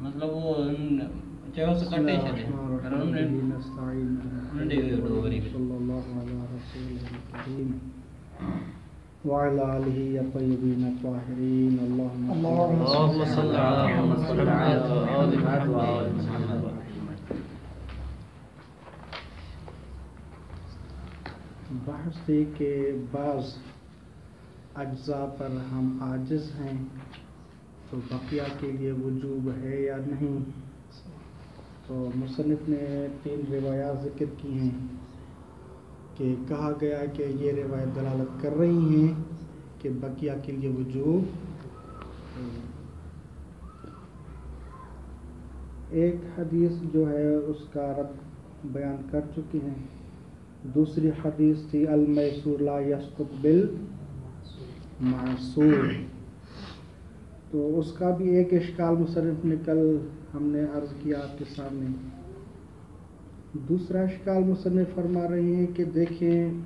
मतलब वो चयो से कटे छे पर उन्हें दो वरी वअला आलिहि अत्तय्यबीन अत्ताहिरीन अल्लाहुम्मा सल्लि अला मुहम्मद। बहस थी कि बाज़ अज्जा पर हम आजिज़ हैं तो बकिया के लिए वजूब है या नहीं। तो मुसन्निफ़ ने 3 रिवायात ज़िक्र की हैं कि कहा गया कि ये रिवायत दलालत कर रही हैं कि बकिया के लिए वजूब है। एक हदीस जो है उसका रद्द बयान कर चुके हैं। दूसरी हदीस थी अल मैसूर ला यस्कुत बिल मासूर, तो उसका भी एक इश्काल मुसन्निफ़ ने कल हमने अर्ज़ किया आपके सामने। दूसरा इश्काल मुसन्निफ़ फरमा रहे हैं कि देखें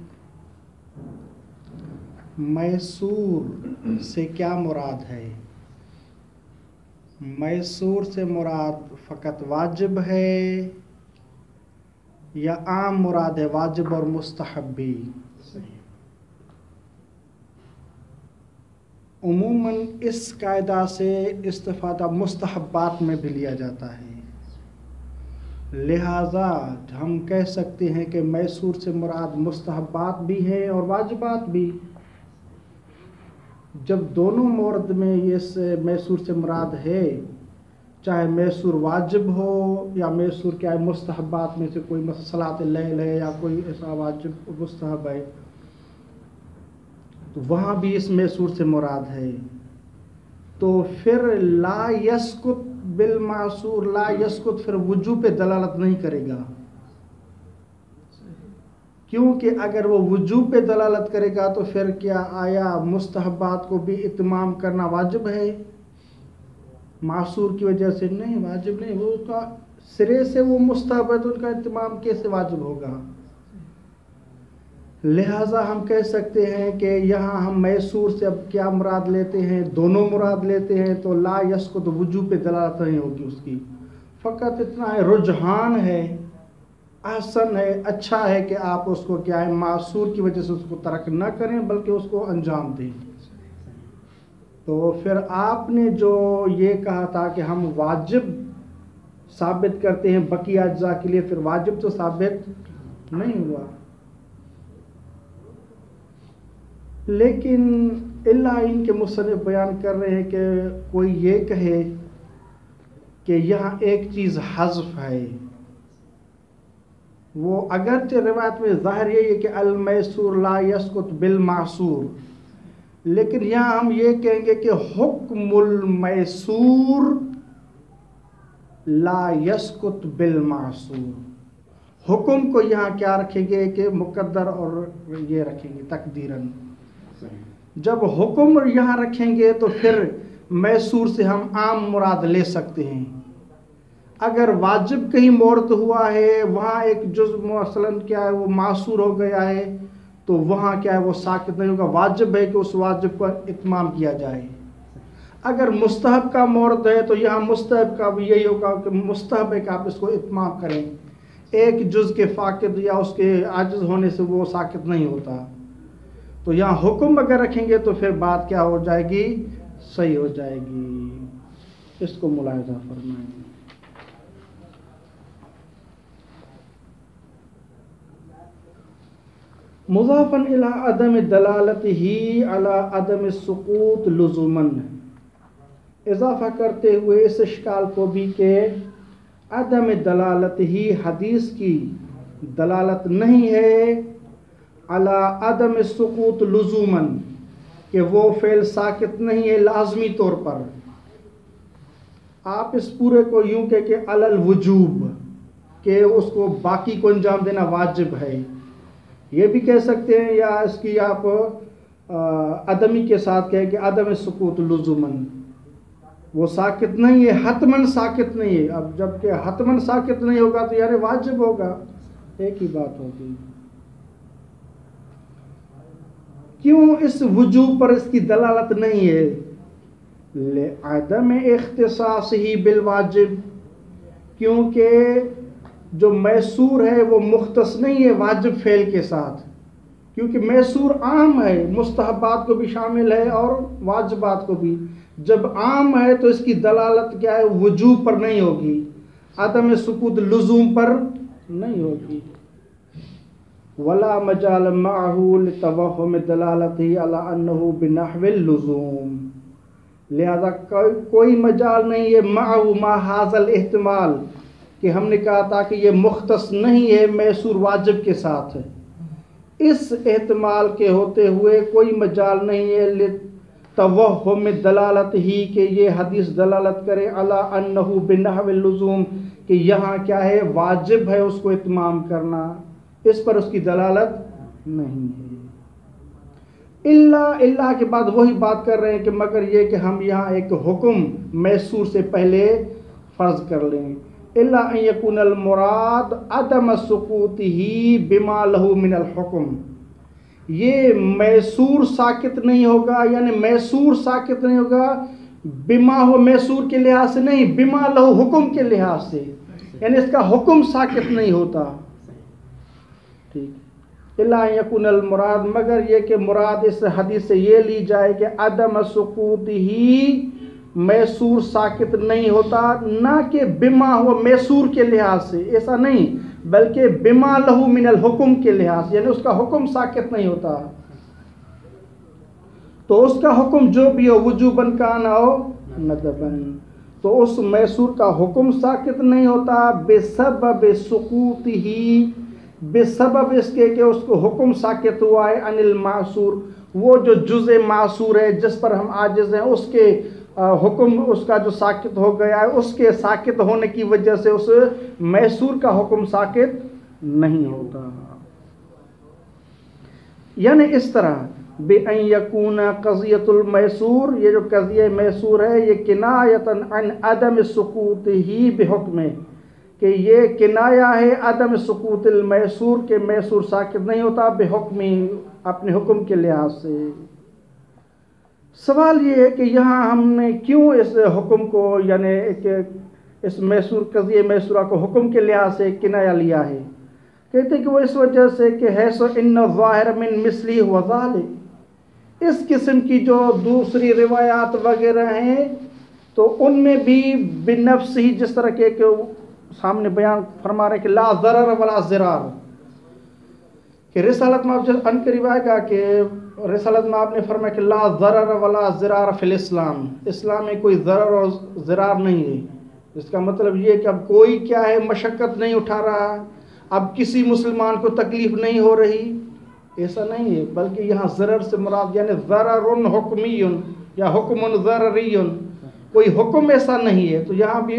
मैसूर से क्या मुराद है। मैसूर से मुराद फ़कत वाजिब है या आम मुराद है वाजिब और मुस्तहब भी। उमूमन इस कायदा से इस्तिफ़ादा मुस्तहब्बात में भी लिया जाता है, लिहाजा हम कह सकते हैं कि मैसूर से मुराद मुस्तहब्बात भी हैं और वाजिबात भी। जब दोनों मोरद में ये से मैसूर से मुराद है, चाहे मैसूर वाजिब हो या मैसूर क्या है मुस्तहब्बात में से कोई सलात लैल है या कोई ऐसा वाजिब मुस्तहब है, तो वहाँ भी इस मैसूर से मुराद है। तो फिर ला यस्कुत बिल मासूर, ला यस्कुत फिर वजूब पे दलालत नहीं करेगा, क्योंकि अगर वो वजूब पे दलालत करेगा तो फिर क्या आया मुस्तहब्बात को भी इत्माम करना वाजिब है? मासूर की वजह से नहीं, वाजिब नहीं। वो उसका सिरे से वो मुस्तहब है तो उनका इत्माम कैसे वाजिब होगा। लिहाजा हम कह सकते हैं कि यहाँ हम मैसूर से अब क्या मुराद लेते हैं, दोनों मुराद लेते हैं। तो ला यस्कुत वजूब पे दलालत नहीं होगी उसकी, फ़कत इतना है रुझान है, आसन है, अच्छा है कि आप उसको क्या है मासूर की वजह से उसको तर्क न करें बल्कि उसको अंजाम दें। तो फिर आपने जो ये कहा था कि हम वाजिब साबित करते हैं बकिया अज्जा के लिए, फिर वाजिब तो साबित नहीं हुआ। लेकिन इल्ला इनके मुसन्निफ़ बयान कर रहे हैं कि कोई ये कहे कि यहाँ एक चीज़ हज़्फ़ है, वो अगरचे रिवायत में ज़ाहिर यही है कि अल मैसूर ला यस्कुत बिल मासूर, लेकिन यहाँ हम ये कहेंगे कि हुक्मुल मैसूर ला यस्कुत बिल मासूर। हुक्म को यहाँ क्या रखेंगे कि मुक़द्दर और ये रखेंगे तकदीरन। जब हुक्म यहाँ रखेंगे तो फिर मैसूर से हम आम मुराद ले सकते हैं। अगर वाजिब कहीं मोरद हुआ है, वहाँ एक जुज़ मसलन क्या है वो मासूर हो गया है, तो वहाँ क्या है वो साकित नहीं होगा। वाजिब है कि उस वाजिब को इत्माम किया जाए। अगर मुस्तहब का मोरद है तो यहाँ मुस्तहब का भी यही होगा कि मुस्तहब है कि आप इसको इत्माम करें। एक जुज़ के फ़ाकिद या उसके आजिज़ होने से वो साकित नहीं होता। तो यहाँ हुक्म अगर रखेंगे तो फिर बात क्या हो जाएगी, सही हो जाएगी। इसको मुलाहिज़ा फरमाएंगे। मुज़ाफ़न इला अदम दलालतिही अला अदम सुकूत लुज़ुमन, इजाफ़ा करते हुए इस इश्काल को भी के अदम दलालतिही हदीस की दलालत नहीं है अला अदम सुकूत लुज़ुमन, कि वो फ़ेल साकित नहीं है लाज़मी तौर पर। आप इस पूरे को यूँ कह के अलल वजूब, के उसको बाकी को अंजाम देना वाजिब है, ये भी कह सकते हैं। या इसकी आप अदमी के साथ कहें कि अदम सुकूत लुज़ुमन, वो साकित नहीं है, हतमन साकित नहीं है। अब जबकि हतमन साकित नहीं होगा तो यार वाजिब होगा, एक ही बात होगी। क्यों इस वजूब पर इसकी दलालत नहीं है? ले आदम इख्तिसास ही बिल वाजिब, क्योंकि जो मैसूर है वो मुख्तस नहीं है वाजिब फ़ेल के साथ, क्योंकि मैसूर आम है, मुस्तहबात को भी शामिल है और वाजिबात को भी। जब आम है तो इसकी दलालत क्या है, वजूब पर नहीं होगी, आदम सुकूत लुजूम पर नहीं होगी। वला मजाल माहू लितवहुम दलालती अला अन्नहु बिनहविल लुजूम, लिहाजा कोई मजाल नहीं है माहू मा हाज़ल इहतिमाल, कि हमने कहा था कि ये मुख्तस नहीं है मैसूर वाजिब के साथ है, इस एहतमाल के होते हुए कोई मजाल नहीं है तवहुम दलालत ही, कि ये हदीस दलालत करे अला अन्नहु बिनहविल लुजूम, कि यहाँ क्या है वाजिब है उसको इत्माम करना, इस पर उसकी दलालत नहीं है। इल्ला के बाद वही बात कर रहे हैं कि मगर ये कि हम यहाँ एक हुक्म मैसूर से पहले फ़र्ज़ कर लें। इल्ला अन यकुनल मुराद अदम सुकूतिही बिमा लहू मिनल हुक्म, ये मैसूर साकित नहीं होगा, यानी मैसूर साकित नहीं होगा बिमा हो मैसूर के लिहाज से नहीं, बिमा लहू हुक्म के लिहाज से, यानी इसका हुक्म साकित नहीं होता। ठीक, इल्ला यकुनल मुराद, मगर ये कि मुराद इस हदीस से ये ली जाए कि अदम सुकूत ही मैसूर साकित नहीं होता, ना कि बिमा हो मैसूर के लिहाज से, ऐसा नहीं, बल्कि बिमा लहू मिनल हुक्म के लिहाज से, यानी उसका हुक्म साकित नहीं होता। तो उसका हुक्म जो भी हो, वुजूबन कान हो नदबन, तो उस मैसूर का हुक्म साकित नहीं होता बेसबब सुकूत ही, बेसबब इसके कि उसको हुक्म साकित हुआ है अनिल मासूर, वो जो जुज़े मासूर है जिस पर हम आजिज़ हैं, उसके हुक्म उसका जो साकित हो गया है, उसके साकित होने की वजह से उस मैसूर का हुक्म साकित नहीं होता। यानी इस तरह बेअन यकून क़ज़ियतुल मैसूर, ये जो क़ज़िया मैसूर है ये किनायतन अन अदम सुकूत ही बिहुक्म, कि ये किनाया है अदम सुकूतिल मैसूर के मैसूर साकित नहीं होता बेहुक्मी, अपने हुक्म के लिहाज से। सवाल ये है कि यहाँ हमने क्यों इस हुक्म को, यानी इस मैसूर क़ज़िया मैसूरा को हुक्म के लिहाज से किनाया लिया है। कहते हैं कि वो इस वजह से कि है सो इन्न ज़ाहिर मिन मिसली व ज़ालिक, इस किस्म की जो दूसरी रिवायात वगैरह हैं तो उनमें भी बिनफ्स ही, जिस तरह के सामने बयान फरमा रहे कि ला ज़रर वला ज़िरार, कि रिसालत में आप जब अनकरीब आएगा कि रिसालत में आपने फरमाया कि ला ज़रर वला ज़िरार फिल इस्लाम, इस्लाम में कोई ज़रर और ज़िरार नहीं है। इसका मतलब ये कि अब कोई क्या है मशक्क़त नहीं उठा रहा, अब किसी मुसलमान को तकलीफ़ नहीं हो रही, ऐसा नहीं है, बल्कि यहाँ ज़रर से मुराद यानी ज़ररुन हुक्मियुन या हुक्मुन ज़ररियुन, कोई हुक्म ऐसा नहीं है। तो यहाँ भी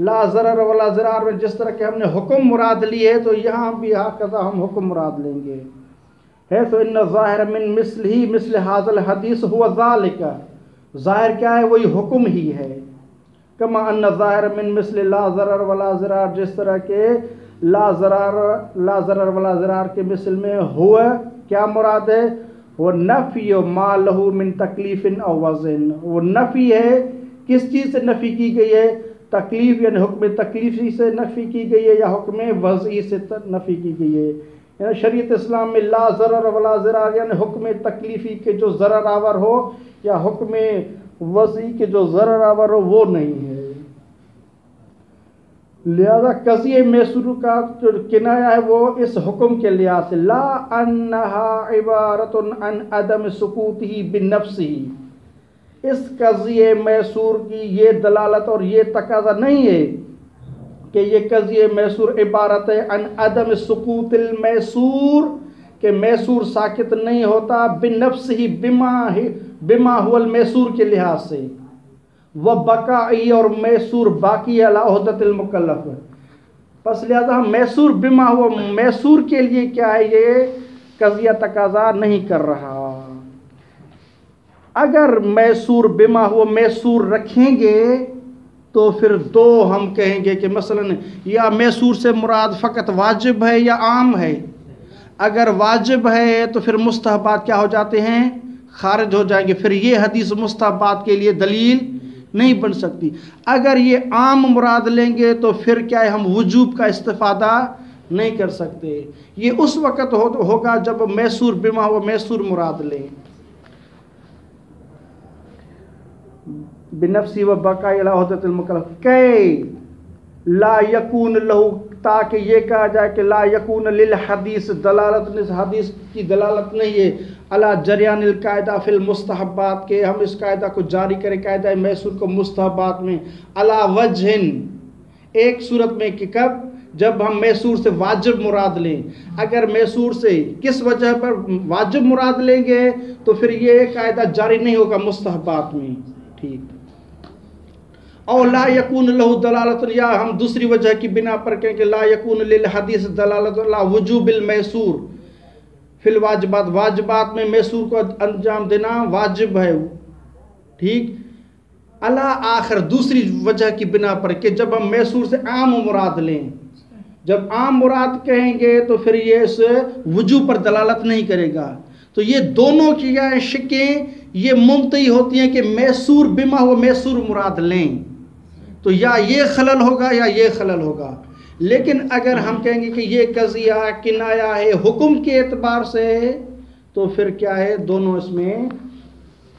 ला ज़रर वला ज़िरार में जिस तरह के हमने हुक्म मुराद लिए है, तो यहाँ भी हाकज़ा हम हुक्म मुराद लेंगे। है तो इन्न ज़ाहिर मिन मिस्लिही मिस्ल हाज़ल हदीस हुवा ज़ालिका, ज़ाहिर क्या है वही हुक्म ही है। कमा अन्न ज़ाहिर मिन मिस्ल ला ज़रर वला ज़िरार, जिस तरह के ला ज़रर वला ज़िरार के मिसल में हुआ क्या मुराद है, वो नफ़ी मा लहू मिन तकलीफ़िन औ वज़न, वो नफ़ी है, किस चीज़ से नफ़ी की गई है, तकलीफ़ यानी हुक्म तकलीफ़ी से नफ़ी की गई है या हुक्म वज़ई से नफ़ी की गई है। यानी शरीयत इस्लाम में ला ज़रर वला ज़िरार यानी हुक्म तकलीफ़ी के जो ज़रर आवर हो या हुक्म वज़ई के जो ज़रर आवर हो वो नहीं है। लिहाजा क़ज़िया मैसूर का जो किनाया है वो इस हुक्म के लिहाज से, ला अन्नहा इबारतुन अन अदम सुकूतिही बिनफ्सिही, इस क़ज़िया मैसूर की ये दलालत और ये तकाज़ा नहीं है कि ये क़ज़िया मैसूर इबारत है अन अदम सुकूतिल मैसूर, के मैसूर साकित नहीं होता बिनफ्सिही बिमा हुवल मैसूर के लिहाज से, वह बकाई और मैसूर बाकी अला उहदतिल मुकल्लफ। बस लिहाजा हम मैसूर बिमा हुआ मैसूर के लिए क्या है ये क़ज़िया तकाज़ा नहीं कर रहा। अगर मैसूर बिमा हुआ मैसूर रखेंगे तो फिर दो हम कहेंगे कि मसलन या मैसूर से मुराद फ़कत वाजिब है या आम है। अगर वाजिब है तो फिर मुस्तहबात क्या हो जाते हैं, खारिज हो जाएंगे, फिर ये हदीस मुस्तहबात के लिए दलील नहीं बन सकती। अगर ये आम मुराद लेंगे तो फिर क्या है, हम वजूब का इस्तिफादा नहीं कर सकते। ये उस वक़्त होगा जब मैसूर बिमा हुआ मैसूर मुराद लें। बिनफ्सी व बकाई अला हुद्दतिल मुकल्लफ कै ला यकून लहू, ताकि ये कहा जाए कि ला यकून लिल हदीस दलालत, इस हदीस की दलालत नहीं है अला जरियानिल कायदा फिल मुस्तहब्बात के, हम इस कायदा को जारी करें कायदा मैसूर को मुस्तहब्बात में, अला वजहिन, एक सूरत में कि कब, जब हम मैसूर से वाजिब मुराद लें। अगर मैसूर से किस वजह पर वाजिब मुराद लेंगे तो फिर ये कायदा जारी नहीं होगा मुस्तहब्बात में। ठीक, और ला यकून लहू दलालत, या हम दूसरी वजह की बिना पर कहें कि ला यकून लिल हदीस दलालत ला वजूबिल मैसूर फिल वाजिबात, वाजिबात में मैसूर को अंजाम देना वाजिब है। ठीक, अला आखिर, दूसरी वजह की बिना पर कि जब हम मैसूर से आम मुराद लें, जब आम मुराद कहेंगे तो फिर ये इस वजूब पर दलालत नहीं करेगा। तो ये दोनों की शिकें ये मुमतई होती हैं कि मैसूर बिमा हुआ मैसूर मुराद लें, तो या ये खलल होगा या ये खलल होगा। लेकिन अगर हम कहेंगे कि ये कज़िया किनाया है हुक्म के एतबार से, तो फिर क्या है, दोनों इसमें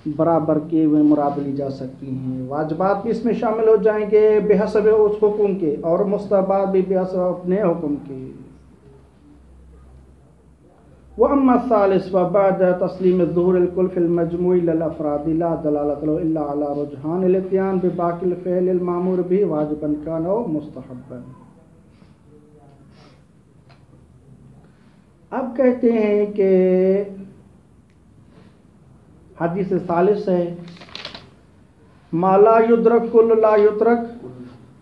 बराबर के मुराद ली जा सकती हैं। वाजिबात भी इसमें शामिल हो जाएंगे बेहसब उस हुक्म के, और मुस्तहबात भी बेहसब अपने हुक्म के। व अम्मा सालिस व बाद तस्लीम ज़ुहूर कुल फिल मजमूई लिल अफ़राद ला दलालत लहू इल्ला अला रुजहान अल इत्यान बिबाकिल फ़िअल अल मामूर बिही वाजिबन कान औ मुस्तहब्बन। अब कहते हैं कि हदीस सालिस है, माला युद्रक कुल ला युद्रक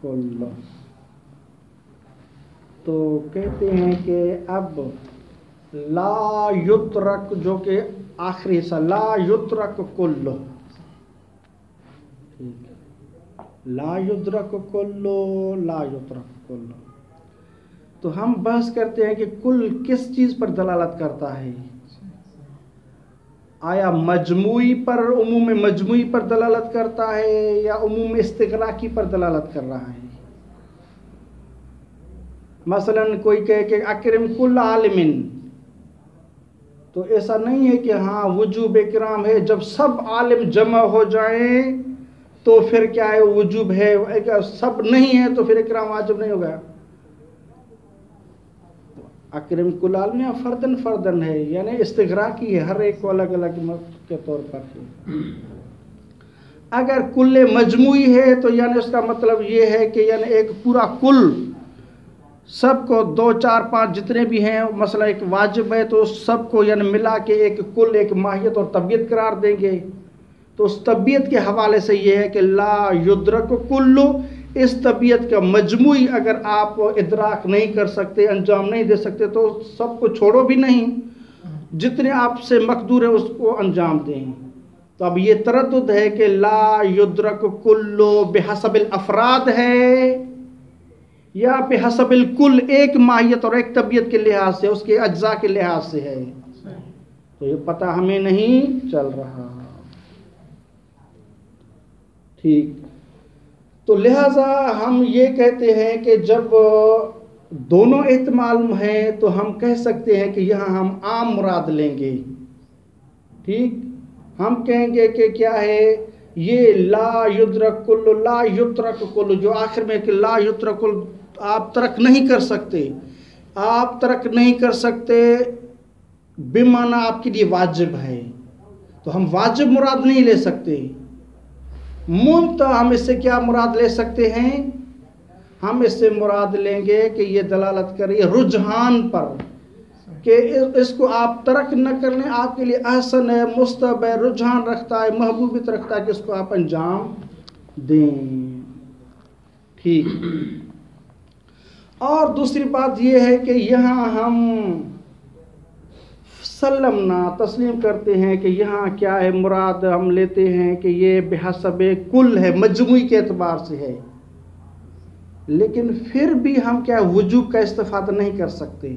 कुल। तो कहते हैं कि अब ला युत्रक, जो कि आखिरी हिस्सा, ला युत्रक कुल्लो, ठीक है, ला युद्रक कुल्लो, ला युत्रक कुल्लो। तो हम बहस करते हैं कि कुल किस चीज़ पर दलालत करता है। आया मजमूई पर, उमूम मजमूई पर दलालत करता है, या उमूम इस्तिग़राक़ी पर दलालत कर रहा है। मसलन कोई कहे कि अकरम कुल आलिमिन, तो ऐसा नहीं है कि हाँ वजूब इकराम है, जब सब आलिम जमा हो जाए तो फिर क्या है वजूब है, अगर सब नहीं है तो फिर इकराम वाजिब नहीं होगा। अकरम कुल आलिम या फर्दन फर्दन है, यानी इस्तिग़राक़ी है, हर एक को अलग अलग के तौर पर है। अगर कुल्ले मजमूई है तो यानी उसका मतलब ये है कि यानी एक पूरा कुल, सबको 2 4 5 जितने भी हैं, मसला एक वाजिब है तो सबको यानी मिला के एक कुल, एक माहियत और तबीयत करार देंगे। तो उस तबीयत के हवाले से ये है कि ला युद्रक कुल्लु, इस तबीयत का मजमूई अगर आप इदराक नहीं कर सकते, अंजाम नहीं दे सकते, तो सबको छोड़ो भी नहीं, जितने आपसे मकदूर है उसको अंजाम दें। तो अब ये तरद्दुद है कि ला युद्रक कुल्लु बेहसबिल अफराद है या बेहसबिल कुल, एक माहियत और एक तबीयत के लिहाज से, उसके अज्जा के लिहाज से है, तो ये पता हमें नहीं चल रहा। ठीक, तो लिहाजा हम ये कहते हैं कि जब दोनों एहतमाल हैं तो हम कह सकते हैं कि यहाँ हम आम मुराद लेंगे। ठीक, हम कहेंगे कि क्या है ये ला युद्रक कुल्लु, ला युत्रक कुल्लु, जो आखिर में कि ला युत्रक कुल्लु, आप तर्क नहीं कर सकते, आप तर्क नहीं कर सकते बेमाना आपके लिए वाजिब है, तो हम वाजिब मुराद नहीं ले सकते। मुंतहा हम इससे क्या मुराद ले सकते हैं, हम इससे मुराद लेंगे कि ये दलालत करे रुझान पर, कि इसको आप तर्क न कर लें, आपके लिए ahsan है, मुस्तहब है, रुझान रखता है, महबूबियत रखता है कि इसको आप अंजाम दें। ठीक, और दूसरी बात यह है कि यहाँ हम सल्लमना तस्लीम करते हैं कि यहाँ क्या है मुराद, हम लेते हैं कि ये बेहसबे कुल है, मजमूई के एतबार से है, लेकिन फिर भी हम क्या वजूब का इस्तिफादा नहीं कर सकते।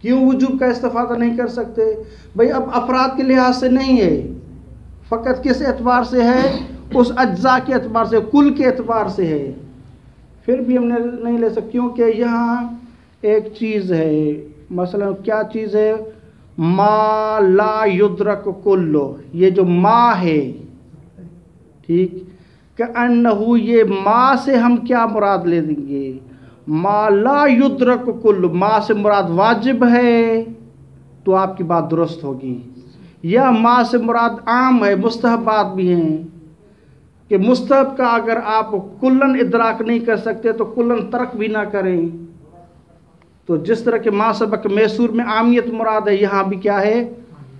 क्यों वजूब का इस्तिफादा नहीं कर सकते भाई? अब अफराद के लिहाज से नहीं है, फ़कत किस एतबार से है? उस अज्जा के एतबार से, कुल के एतबार से है। फिर भी हमने नहीं ले सकते, क्योंकि यहाँ एक चीज़ है, मसलन क्या चीज़ है? मा ला युद्रक कुल्लो, ये जो मा है, ठीक, कअन्नहु, ये मा से हम क्या मुराद ले देंगे? मा ला युद्रक कुल्लो, मा से मुराद वाजिब है तो आपकी बात दुरुस्त होगी, या मा से मुराद आम है, मुस्तहबात भी हैं, कि मुस्तहब का अगर आप कुल्लन इदराक नहीं कर सकते तो कुल्लन तर्क भी ना करें। तो जिस तरह के मा सबक मैसूर में आमियत मुराद है, यहाँ भी क्या है?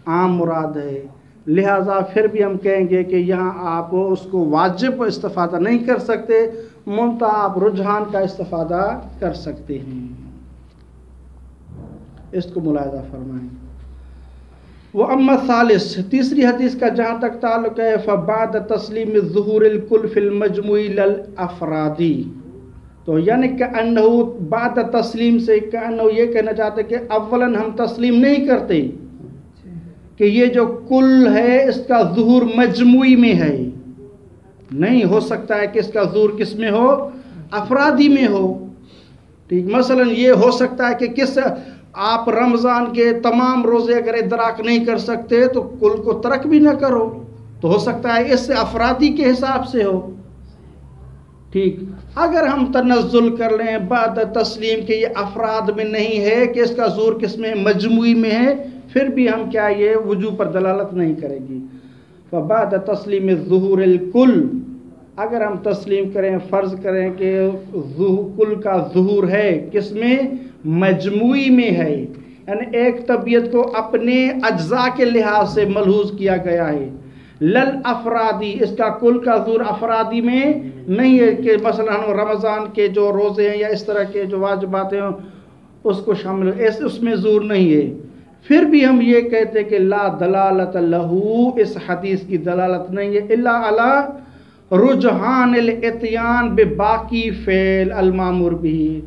आम मुराद है। लिहाजा फिर भी हम कहेंगे कि यहाँ आप उसको वाजिब इस्तिफादा नहीं कर सकते, मुमता आप रुझान का इस्तिफादा कर सकते हैं। इसको मुलाहिजा फरमाएं। वो अम्मा सालिस, तीसरी हदीस का जहाँ तक ताल्लुक है, फ़बाद तस्लीम ज़ुहूरिल कुल फिल मजमुई लल अफरादी, तो यानी कि अन्नहु बाद तस्लीम से अन्नहु ये कहना चाहते कि अव्वलन हम तस्लीम नहीं करते कि ये जो कुल है इसका ज़ुहूर मजमुई में है। नहीं हो सकता है कि इसका ज़ुहूर किस में हो? अफरादी में हो। ठीक, मसलन ये हो सकता है कि किस आप रमज़ान के तमाम रोज़े अगर इदराक नहीं कर सकते तो कुल को तर्क भी ना करो, तो हो सकता है इससे अफरादी के हिसाब से हो। ठीक, अगर हम तनज़्ज़ुल कर लें बाद तस्लीम के ये अफराद में नहीं है कि इसका ज़ुहूर किस में? मजमुई में है, फिर भी हम क्या ये वजू पर दलालत नहीं करेगी। बाद तस्लीम ज़ुहूरिल कुल, अगर हम तस्लीम करें, फ़र्ज़ करें कि कुल का ज़ुहूर है किस में? मजमुई में है, यानी एक तबीयत को अपने अज्जा के लिहाज से मलहूज़ किया गया है। लल अफरादी, इसका कुल का ज़ुहूर अफरादी में नहीं है कि मसलन हम रमज़ान के जो रोज़े हैं या इस तरह के जो वाजिबात हैं उसको शामिल, ऐसे उसमें ज़ुहूर नहीं है। फिर भी हम ये कहते हैं कि ला दलालत लहू, इस हदीस की दलालत नहीं है, इल्ला अला रुजहान इत्यान बेबाकी फ़ेल अलमामुर भी,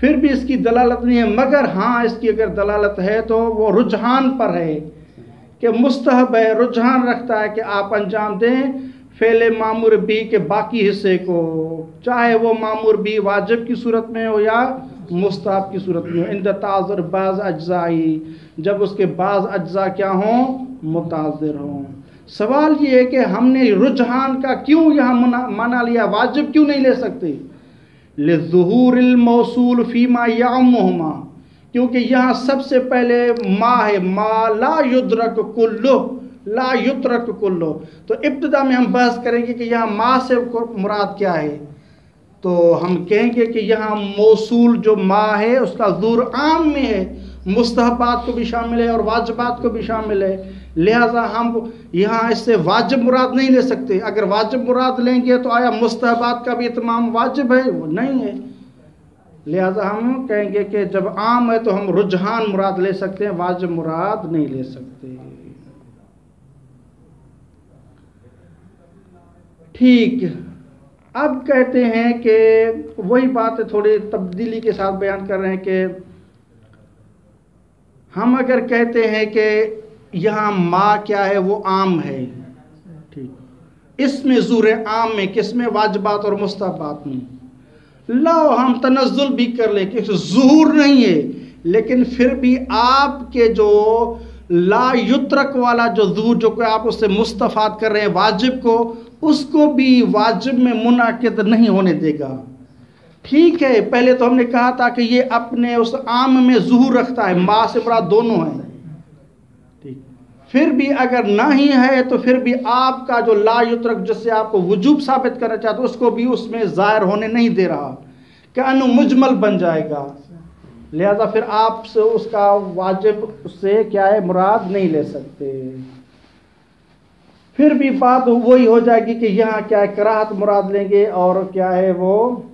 फिर भी इसकी दलालत नहीं है, मगर हाँ इसकी अगर दलालत है तो वो रुझान पर है कि मुस्तहब है, रुझान रखता है कि आप अंजाम दें फ़ेल मामूर भी के बाकी हिस्से को, चाहे वो मामूर भी वाजिब की सूरत में हो या मुस्तहब की सूरत में हो। इंद ताज़ुर बाज़ अज्जाई, जब उसके बाज़ अज्जा क्या हों? मुताज़िर हों। सवाल ये है कि हमने रुझान का क्यों यहाँ माना लिया, वाजिब क्यों नहीं ले सकते? लिज़ुहूरिल मौसूल फ़ीमा यामुहुमा, क्योंकि यहाँ सबसे पहले मा है, मा ला युद्रक कुल्लु, ला युद्रक कुल्लु। तो इब्तिदा में हम बहस करेंगे कि यहाँ मा से मुराद क्या है, तो हम कहेंगे कि यहाँ मौसूल जो मा है उसका ज़ुहूर आम में है, मुस्तहबात को भी शामिल है और वाजिबात को भी शामिल है। लिहाजा हम यहाँ इससे वाजिब मुराद नहीं ले सकते। अगर वाजिब मुराद लेंगे तो आया मुस्तहबात का भी इत्माम वाजिब है? वो नहीं है। लिहाजा हम कहेंगे कि जब आम है तो हम रुझान मुराद ले सकते हैं, वाजिब मुराद नहीं ले सकते। ठीक, अब कहते हैं कि वही बात थोड़ी तब्दीली के साथ बयान कर रहे हैं कि हम अगर कहते हैं कि यहाँ मा क्या है? वो आम है, ठीक, इसमें ज़ुहूर आम में किसमें? वाजिबात और मुस्तहबात में। लो हम तनज़्ज़ुल भी कर लें कि ज़ुहूर नहीं है, लेकिन फिर भी आपके जो ला युत्रक वाला जो ज़ुहूर जो कि आप उससे मुस्तफ़ाद कर रहे हैं वाजिब को, उसको भी वाजिब में मुनाकिद नहीं होने देगा। ठीक है, पहले तो हमने कहा था कि ये अपने उस आम में ज़ुहूर रखता है, मा से मुराद दोनों है, ठीक, फिर भी अगर ना ही है तो फिर भी आपका जो ला युत्रक जिससे आपको वजूब साबित करना चाहते हो उसको भी उसमें ज़ाहिर होने नहीं दे रहा, क्या अनु मुजमल बन जाएगा। लिहाजा फिर आपसे उसका वाजिब उससे क्या है? मुराद नहीं ले सकते। फिर भी बात वही हो जाएगी कि यहाँ क्या है? कराहत मुराद लेंगे और क्या है? वो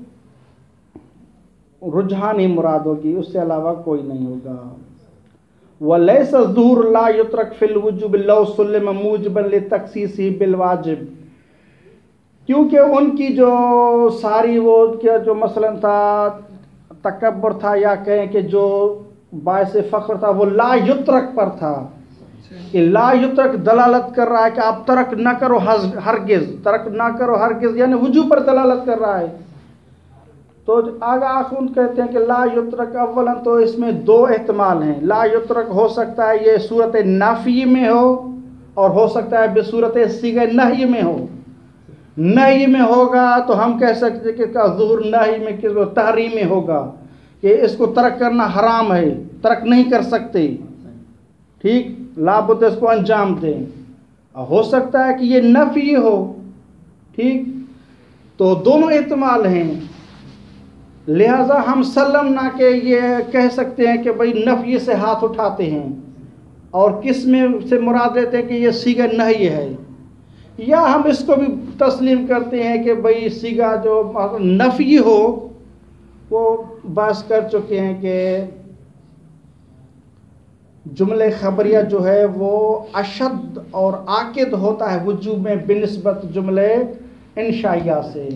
रुझान ही मुराद होगी, उससे अलावा कोई नहीं होगा। वलैस ज़ुहूर ला युत्रक फिल वुजूब लौ सुल्लिम मूजबन लितख़सीसी बिल वाजिब, क्योंकि उनकी जो सारी वो क्या जो मसलन था तकब्बुर था या कहें कि जो बायस फ़ख्र था वो ला युत्रक पर था कि ला युत्रक दलालत कर रहा है कि आप तर्क ना करो हरगिज, तर्क ना करो हरगिज यानी वुजूब पर दलालत कर रहा है। तो आगा आखुन कहते हैं कि ला युत्रक अव्वलन, तो इसमें दो एहतमाल हैं। ला युत्रक हो सकता है ये सूरत नाफी में हो और हो सकता है सूरत सीगे नही में हो। नही में होगा तो हम कह सकते कि इसका ज़ुहूर नही में किस तहरीम में होगा कि इसको तर्क करना हराम है, तर्क नहीं कर सकते, ठीक, लाबुद्द इसको अंजाम दें। हो सकता है कि ये नफी हो, ठीक, तो दोनों एहतमाल हैं। लिहाजा हम सल्लम ना के ये कह सकते हैं कि भाई नफी से हाथ उठाते हैं और किस में से मुराद लेते हैं कि ये सीगा नहीं है, या हम इसको भी तस्लीम करते हैं कि भाई सीगा जो नफी हो वो बात कर चुके हैं कि जुमले खबरिया जो है वो अशद और आकिद होता है वजूब में बिनिस्बत जुमले इंशाइया से।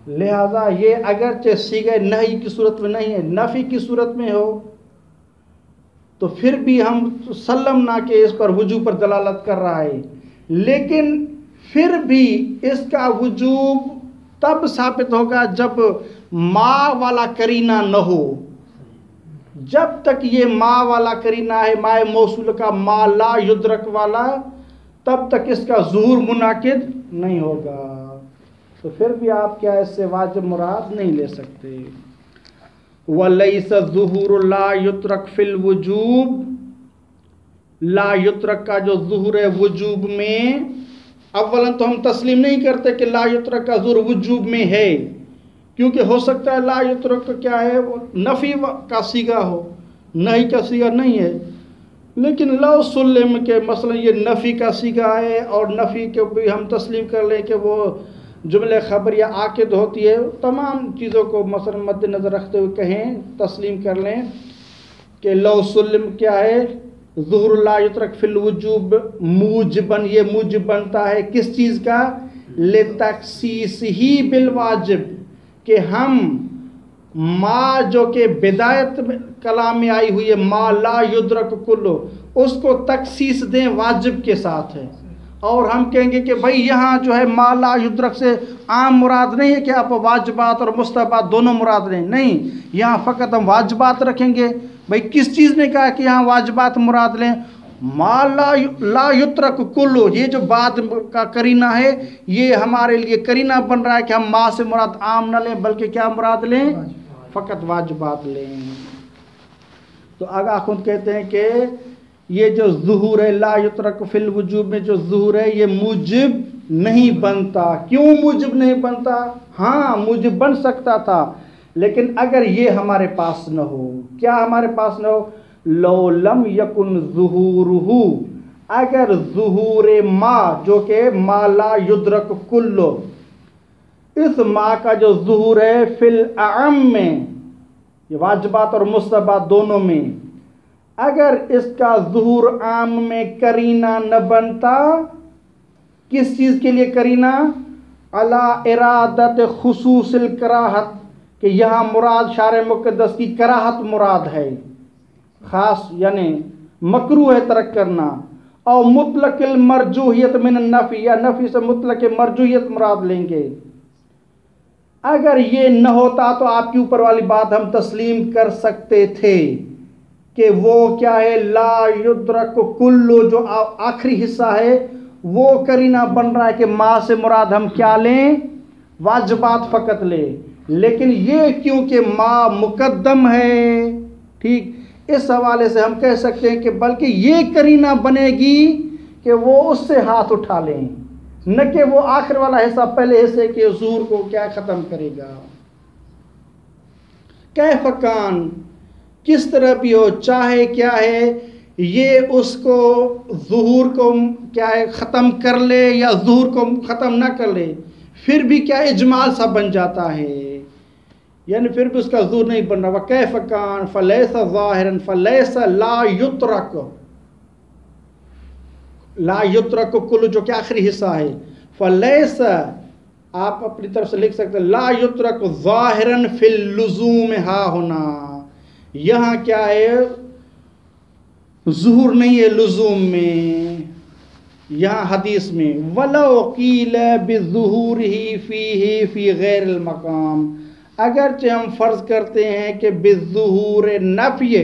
लिहाजा ये अगरचे सीगे नहीं की सूरत में नहीं है, नफ़ी की सूरत में हो तो फिर भी हम सल्लम ना के इस पर वजूब पर दलालत कर रहा है, लेकिन फिर भी इसका वजूब तब साबित होगा जब माँ वाला करीना न हो। जब तक ये माँ वाला करीना है, माए मौसूल का मा ला युद्रक वाला, तब तक इसका ज़ुहूर मुनाकिद नहीं होगा। तो फिर भी आप क्या इससे वाजिब मुराद नहीं ले सकते। वलैस ज़ुहूर ला युत्रक फिल वजूब, ला युत्रक का जो ज़ुहूर है वजूब में, अव्वलन तो हम तस्लीम नहीं करते कि ला युत्रक का ज़ुहूर वजूब में है, क्योंकि हो सकता है ला युत्रक क्या है वो नफ़ी का सीगा हो, नहीं का सीगा नहीं है। लेकिन लव सुल्लम के मसलन ये नफ़ी का सीगा है और नफ़ी के भी हम तस्लीम कर लें कि वो जुमले खबरिया आकिद होती है, तमाम चीज़ों को मसलन मद्देनज़र रखते हुए कहें तस्लीम कर लें कि लव सुल्लम क्या है, ज़ुहूर ला युत्रक फिल वजूब मूजबन, ये मूजब बनता है किस चीज़ का, ले तखसीस ही बिल वाजिब, कि हम माँ जो कि बिदायत कलाम में आई हुई है मा ला युद्रक कुल्लु, उसको तखसीस दें वाजिब के साथ है। और हम कहेंगे कि भाई यहाँ जो है मा ला युद्रक से आम मुराद नहीं है कि आप वाजिबात और मुस्तहबात दोनों मुराद लें, नहीं, यहाँ फ़कत हम वाजिबात रखेंगे। भाई किस चीज़ ने कहा कि यहाँ वाजिबात मुराद लें, मा ला युत्रक कुल्लु, ये जो बाद का करीना है ये हमारे लिए करीना बन रहा है कि हम माँ से मुराद आम न लें बल्कि क्या मुराद लें, फ़कत वाजिबात लें। तो आगा खुद कहते हैं कि ये जो ज़ुहूर है ला युत्रक फिल वजूब में जो ज़ुहूर है ये मूजिब नहीं बनता। क्यों मूजिब नहीं बनता? हाँ मूजिब बन सकता था, लेकिन अगर ये हमारे पास न हो, क्या हमारे पास न हो, लो लम यकुन ज़ुहूरुहु, अगर ज़ुहूर माँ जो कि मा ला युद्रक कुल्लो, इस माँ का जो ज़ुहूर है फिल अअम में, ये वाजिबात और मुस्तहबात दोनों में, अगर इसका ज़ुहूर आम में करीना न बनता, किस चीज़ के लिए करीना, अला इरादत खुसूसिल कराहत, कि यहाँ मुराद शारे मुक़द्दस की कराहत मुराद है, ख़ास यानी मकरू है तर्क करना, और मुतलक़िल मरजूहियत मिन नफ़ी, या नफ़ी से मुतलक़ मरजूहियत मुराद लेंगे। अगर ये न होता तो आपके ऊपर वाली बात हम तस्लीम कर सकते थे कि वो क्या है, ला युद्रक कुल्लु, जो आखिरी हिस्सा है वो करीना बन रहा है कि माँ से मुराद हम क्या लें, वाजिबात फ़कत लें। लेकिन ये क्योंकि माँ मुक़द्दम है, ठीक, इस हवाले से हम कह सकते हैं कि बल्कि ये करीना बनेगी कि वो उससे हाथ उठा लें, न कि वो आखिर वाला हिस्सा पहले हिस्से के ज़ुहूर को क्या ख़त्म करेगा। कैफ़ कान, किस तरह भी हो, चाहे क्या है ये उसको ज़ुहूर को क्या है ख़त्म कर ले या ज़ुहूर को ख़त्म ना कर ले, फिर भी क्या इजमाल सा बन जाता है, यानी फिर भी उसका ज़ुहूर नहीं बन रहा। कैफ़ कान फ़लैसा ज़ाहिरन फ़लैसा ला युत्रक, ला युत्रक कुल जो कि आखिरी हिस्सा है, फ़लैसा आप अपनी तरफ से लिख सकते हैं ला युत्रक ज़ाहिरन फिल लुज़ूम हा होना, यहाँ क्या है ज़ुहूर नहीं है लुज़ूम में, यहाँ हदीस में वलो कील बिज़ुहूरिही फ़ीही फ़ी गैरिल मकाम, अगरचे हम फ़र्ज़ करते हैं कि बिज़ुहूर नफ़ी,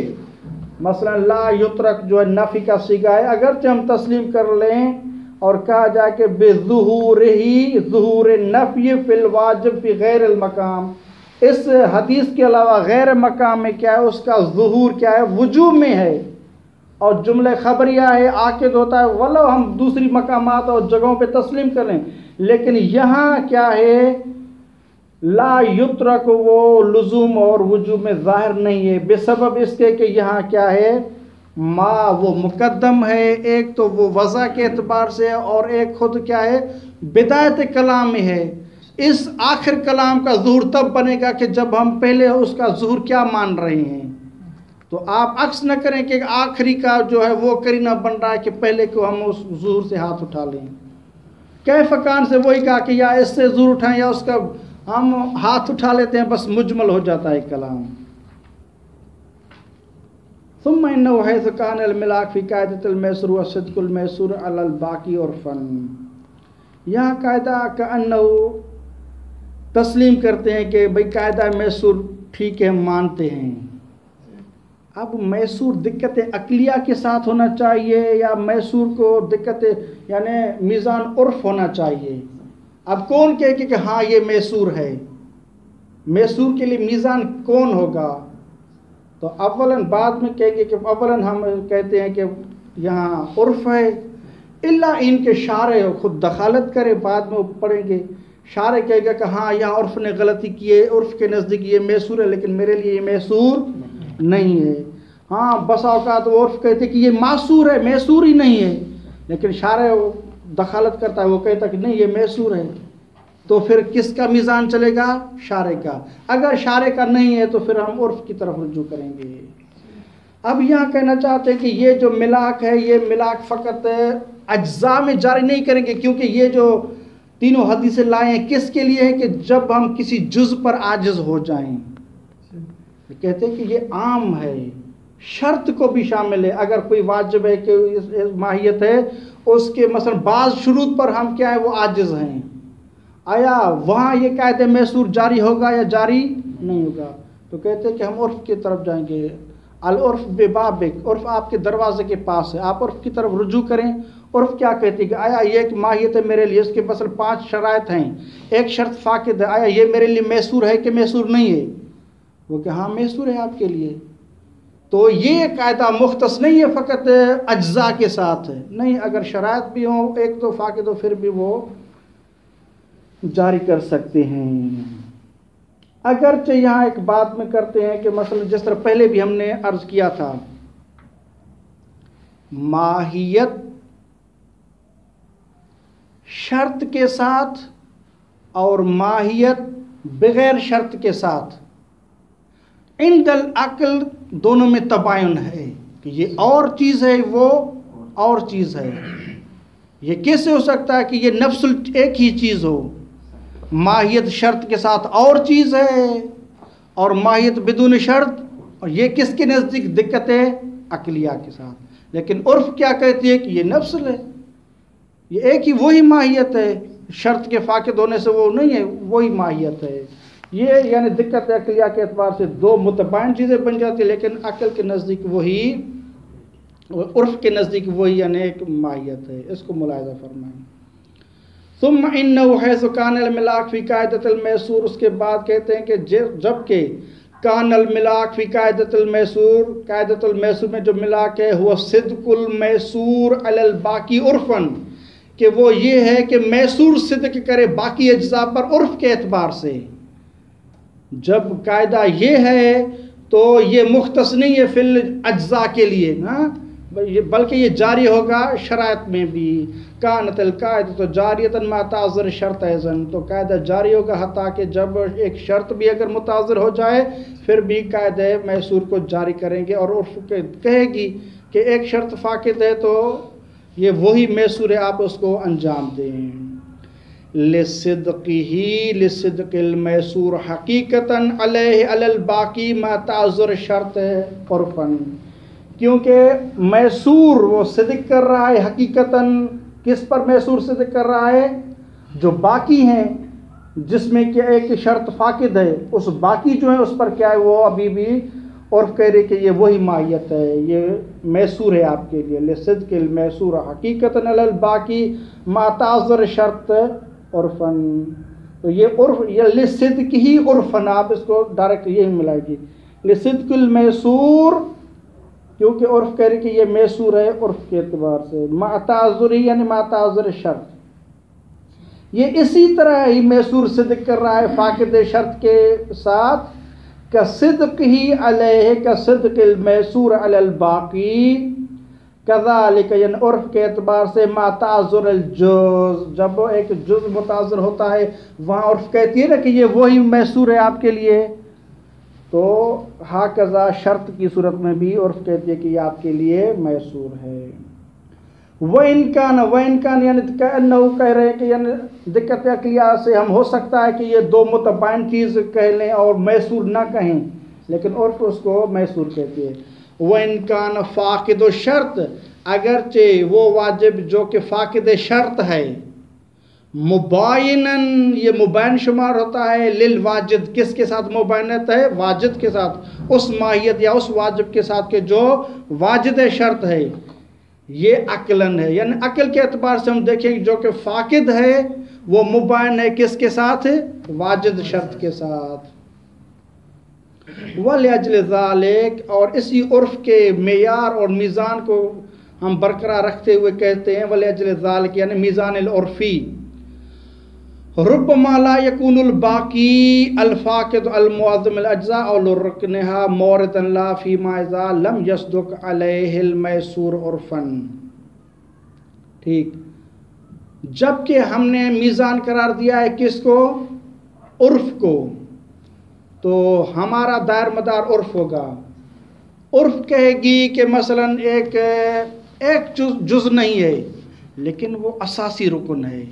मसलन ला युतरक जो है नफ़ी का सीगा है, अगरचे हम तस्लीम कर लें और कहा जाए कि बिज़ुहूरिही ज़ुहूर नफ़ी फ़िल वाजिब फ़ी गैरिल मकाम, इस हदीस के अलावा गैर मकाम में क्या है, उसका ज़ुहूर क्या है, वजूब में है, और जुमले खबरिया है, आकिद होता है, वलो हम दूसरी मकामात और जगहों पे तस्लीम करें, लेकिन यहाँ क्या है, ला युतरक वो लुज़ूम और वजूब में ज़ाहिर नहीं है, बेसबब इसके कि यहाँ क्या है, माँ वो मुकद्दम है, एक तो वो वज़ा के एतबार से और एक खुद क्या है, बिदायत कलाम में है। इस आखिर कलाम का ज़ुहूर तब बनेगा कि जब हम पहले उसका ज़ुहूर क्या मान रहे हैं। तो आप अक्स न करें कि आखिरी का जो है वो करीना बन रहा है कि पहले को हम उस ज़ुहूर से हाथ उठा लें। कैफ़कान से वही कहा कि या इससे ज़ुहूर उठाएं या उसका हम हाथ उठा लेते हैं, बस मुजमल हो जाता है कलाम। सुम्मा इन्नहु हैज़ कान अल मिलाक फ़ी कायदतिल मैसूर व सिद्कुल मैसूर अलल बाकी और फ़न, यहाँ कायदा का अन्नहु तस्लीम करते हैं कि भाई कायदा मैसूर ठीक है, हम मानते हैं। अब मैसूर दिक्कत अकलिया के साथ होना चाहिए या मैसूर को दिक्कत यानी मीज़ान उर्फ होना चाहिए। अब कौन कहे कि हाँ ये मैसूर है, मैसूर के लिए मीज़ान कौन होगा? तो अव्वलन बाद में कहेंगे कि अव्वलन हम कहते हैं कि यहाँ उर्फ है, इल्ला इनके शारे खुद दखालत करे, बाद में पढ़ेंगे। शारे कहेगा कि हाँ यहाँ उर्फ ने गलती की है, उर्फ के नज़दीक ये मैसूर है, लेकिन मेरे लिए ये मैसूर नहीं है। हाँ बस औकात वो उर्फ कहते कि ये मासूर है, मैसूर ही नहीं है, लेकिन शारे दखालत करता है, वो कहता कि नहीं ये मैसूर है। तो फिर किसका मीज़ान चलेगा? शारे का। अगर शारे का नहीं है तो फिर हम उर्फ की तरफ रुजू करेंगे। अब यहाँ कहना चाहते हैं कि ये जो मिलाक है, ये मिलाक फ़कत अज्जा में जारी नहीं करेंगे, क्योंकि ये जो तीनों हदीसें लाए हैं किसके लिए है कि जब हम किसी जुज़ पर आजिज़ हो जाएं। कहते हैं कि ये आम है, शर्त को भी शामिल है। अगर कोई वाजिब है कि इस माहियत है, उसके मसलन बाज़ शुरूत पर हम क्या है वो आजिज़ हैं, आया वहाँ ये कायदे मैसूर जारी होगा या जारी नहीं होगा? तो कहते हैं कि हम उर्फ की तरफ जाएंगे। अल उर्फ बेबाबिक, उर्फ आपके दरवाजे के पास है, आप उर्फ की तरफ रुजू करें। उर्फ क्या कहती है कि आया ये एक माहियत है मेरे लिए, इसके मसल 5 शराइत हैं, एक शर्त फाकिद है, आया ये मेरे लिए मैसूर है कि मैसूर नहीं है? वो कि हाँ मैसूर है आपके लिए। तो ये कायदा मुख्तस नहीं है फ़कत अज्जा के साथ है, नहीं, अगर शराइत भी हो एक तो फाकिद हो फिर भी वो जारी कर सकते हैं। अगरचे यहाँ एक बात में करते हैं कि मसलन जिस तरह पहले भी हमने अर्ज किया था, माहियत शर्त के साथ और माहियत बगैर शर्त के साथ इंदल अक्ल दोनों में तबायुन है कि ये और चीज़ है वो और चीज़ है। ये कैसे हो सकता है कि ये नफ्सुल एक ही चीज़ हो? माहियत शर्त के साथ और चीज़ है और माहियत बिदून शर्त, और ये किसके नज़दीक दिक्कत है? अकलिया के साथ। लेकिन उर्फ क्या कहती है कि ये नफ्सल है, ये एक ही वही माहियत है, शर्त के फाकिद होने से वो नहीं है, वही माहियत है। ये यानी दिक्कत अकलिया के एतबार से दो मुतबाइन चीज़ें बन जाती है, लेकिन अकल के नज़दीक वही, उर्फ के नज़दीक वही यानी एक माहियत है। इसको मुलाहिज़ा फरमाएं। सुम्मा इन्नहु हैज़ु कानल मिलाक फ़ी कायदतिल मैसूर, उसके बाद कहते हैं कि जबकि कानल मिलाक फ़ी कायदतिल मैसूर, कायदतुल मैसूर में जो मिलाक है हुआ सिद्कुल मैसूर अलल बाकी उर्फन, कि वो ये है कि मैसूर सिद्क करे बाकी अज्जा पर उर्फ के एतबार से। जब कायदा ये है तो ये मुख्तस नहीं है फिल अज्जा के लिए ना, बल्कि ये जारी होगा शराइत में भी। कानतल कायदा तो जारियतन माताज़र शर्त ऐज़न, तो कायदा जारी होगा हता कि जब एक शर्त भी अगर मुताज़र हो जाए फिर भी कायदे मैसूर को जारी करेंगे। और उर्फ कहेगी कि एक शर्त फाकिद है तो ये वही मैसूर है, आप उसको अंजाम दें। लिसिद्क़िही लिसिद्क़िल मैसूर हकीकतन अलैहि अलल बाकी माताज़र शर्त उर्फ़न, क्योंकि मैसूर वो सिद्क कर रहा है हकीकतन, किस पर मैसूर सिद्क कर रहा है? जो बाकी हैं, जिसमें क्या एक शर्त फाकिद है, उस बाकी जो है उस पर क्या है, वो अभी भी उर्फ कह रहे कि ये वही माहियत है, ये मैसूर है आपके लिए। लिसिद्किल मैसूर हकीकतन अलल बाकी माताज़र शर्त उर्फन। तो ये उर्फ, ये लिसिद्क ही उर्फन, आप इसको डायरेक्ट यही मिलाएगी, लिसिद्किल मैसूर, क्योंकि उर्फ कह रही कि ये मैसूर है उर्फ के एतबार से। माताज़ुरी यानी माताज़र शर्त, ये इसी तरह ही मैसूर सिद्क कर रहा है फाकिद शर्त के साथ। का सिद्क ही अलैह का सिद्किल मैसूर अलल बाकी कज़ालिक, यानी उर्फ के एतबार से माताज़ुर अल जुज़, जब एक जुज़ मुताज़िर होता है वहाँ उर्फ कहती है ना कि ये वही मैसूर है आपके लिए, तो हाकज़ा शर्त की सूरत में भी उर्फ कहती है कि ये आपके लिए मैसूर है। वह इनकान यानी कह रहे हैं कि यानी दिक्कत अकलिया से हम हो सकता है कि ये दो मुतबाइन चीज़ कह लें और मैसूर ना कहें, लेकिन उर्फ उसको मैसूर कहती है। वह इनकान फ़ाक़िद शर्त, अगरचे वो वाजिब जो कि फ़ाक़िद शर्त है, मुबायनन ये मुबाइन शुमार होता है, लिल वाजिद, किसके साथ मुबायनत है? वाजिद के साथ, उस माहियत या उस वाजिब के साथ के जो वाजिद शर्त है। ये अक्लन है, यानी अक्ल के एतबार से हम देखेंगे जो कि फ़ाक़िद है वो मुबाइन है किसके साथ? वाजिद शर्त के साथ। वलिअज्ल ज़ालिक, और इसी उर्फ के मेयार और मीज़ान को हम बरकरार रखते हुए कहते हैं वलिअज्ल ज़ालिक यानी मीज़ान उर्फ़ी, रुब्बमा ला यकूनुल बाकी अल फ़ाक़िद अल मुअज़्ज़म अल अज्ज़ा और रुकनहा मौरिदन ला फ़ीमा इज़ा लम यसदुक अलैहिल मैसूर उर्फ़न। ठीक, जबकि हमने मीज़ान करार दिया है किसको? उर्फ को, तो हमारा दायर मदार उर्फ होगा। उर्फ कहेगी कि मसलन एक जुज़ नहीं है लेकिन वो असासी रुकन है।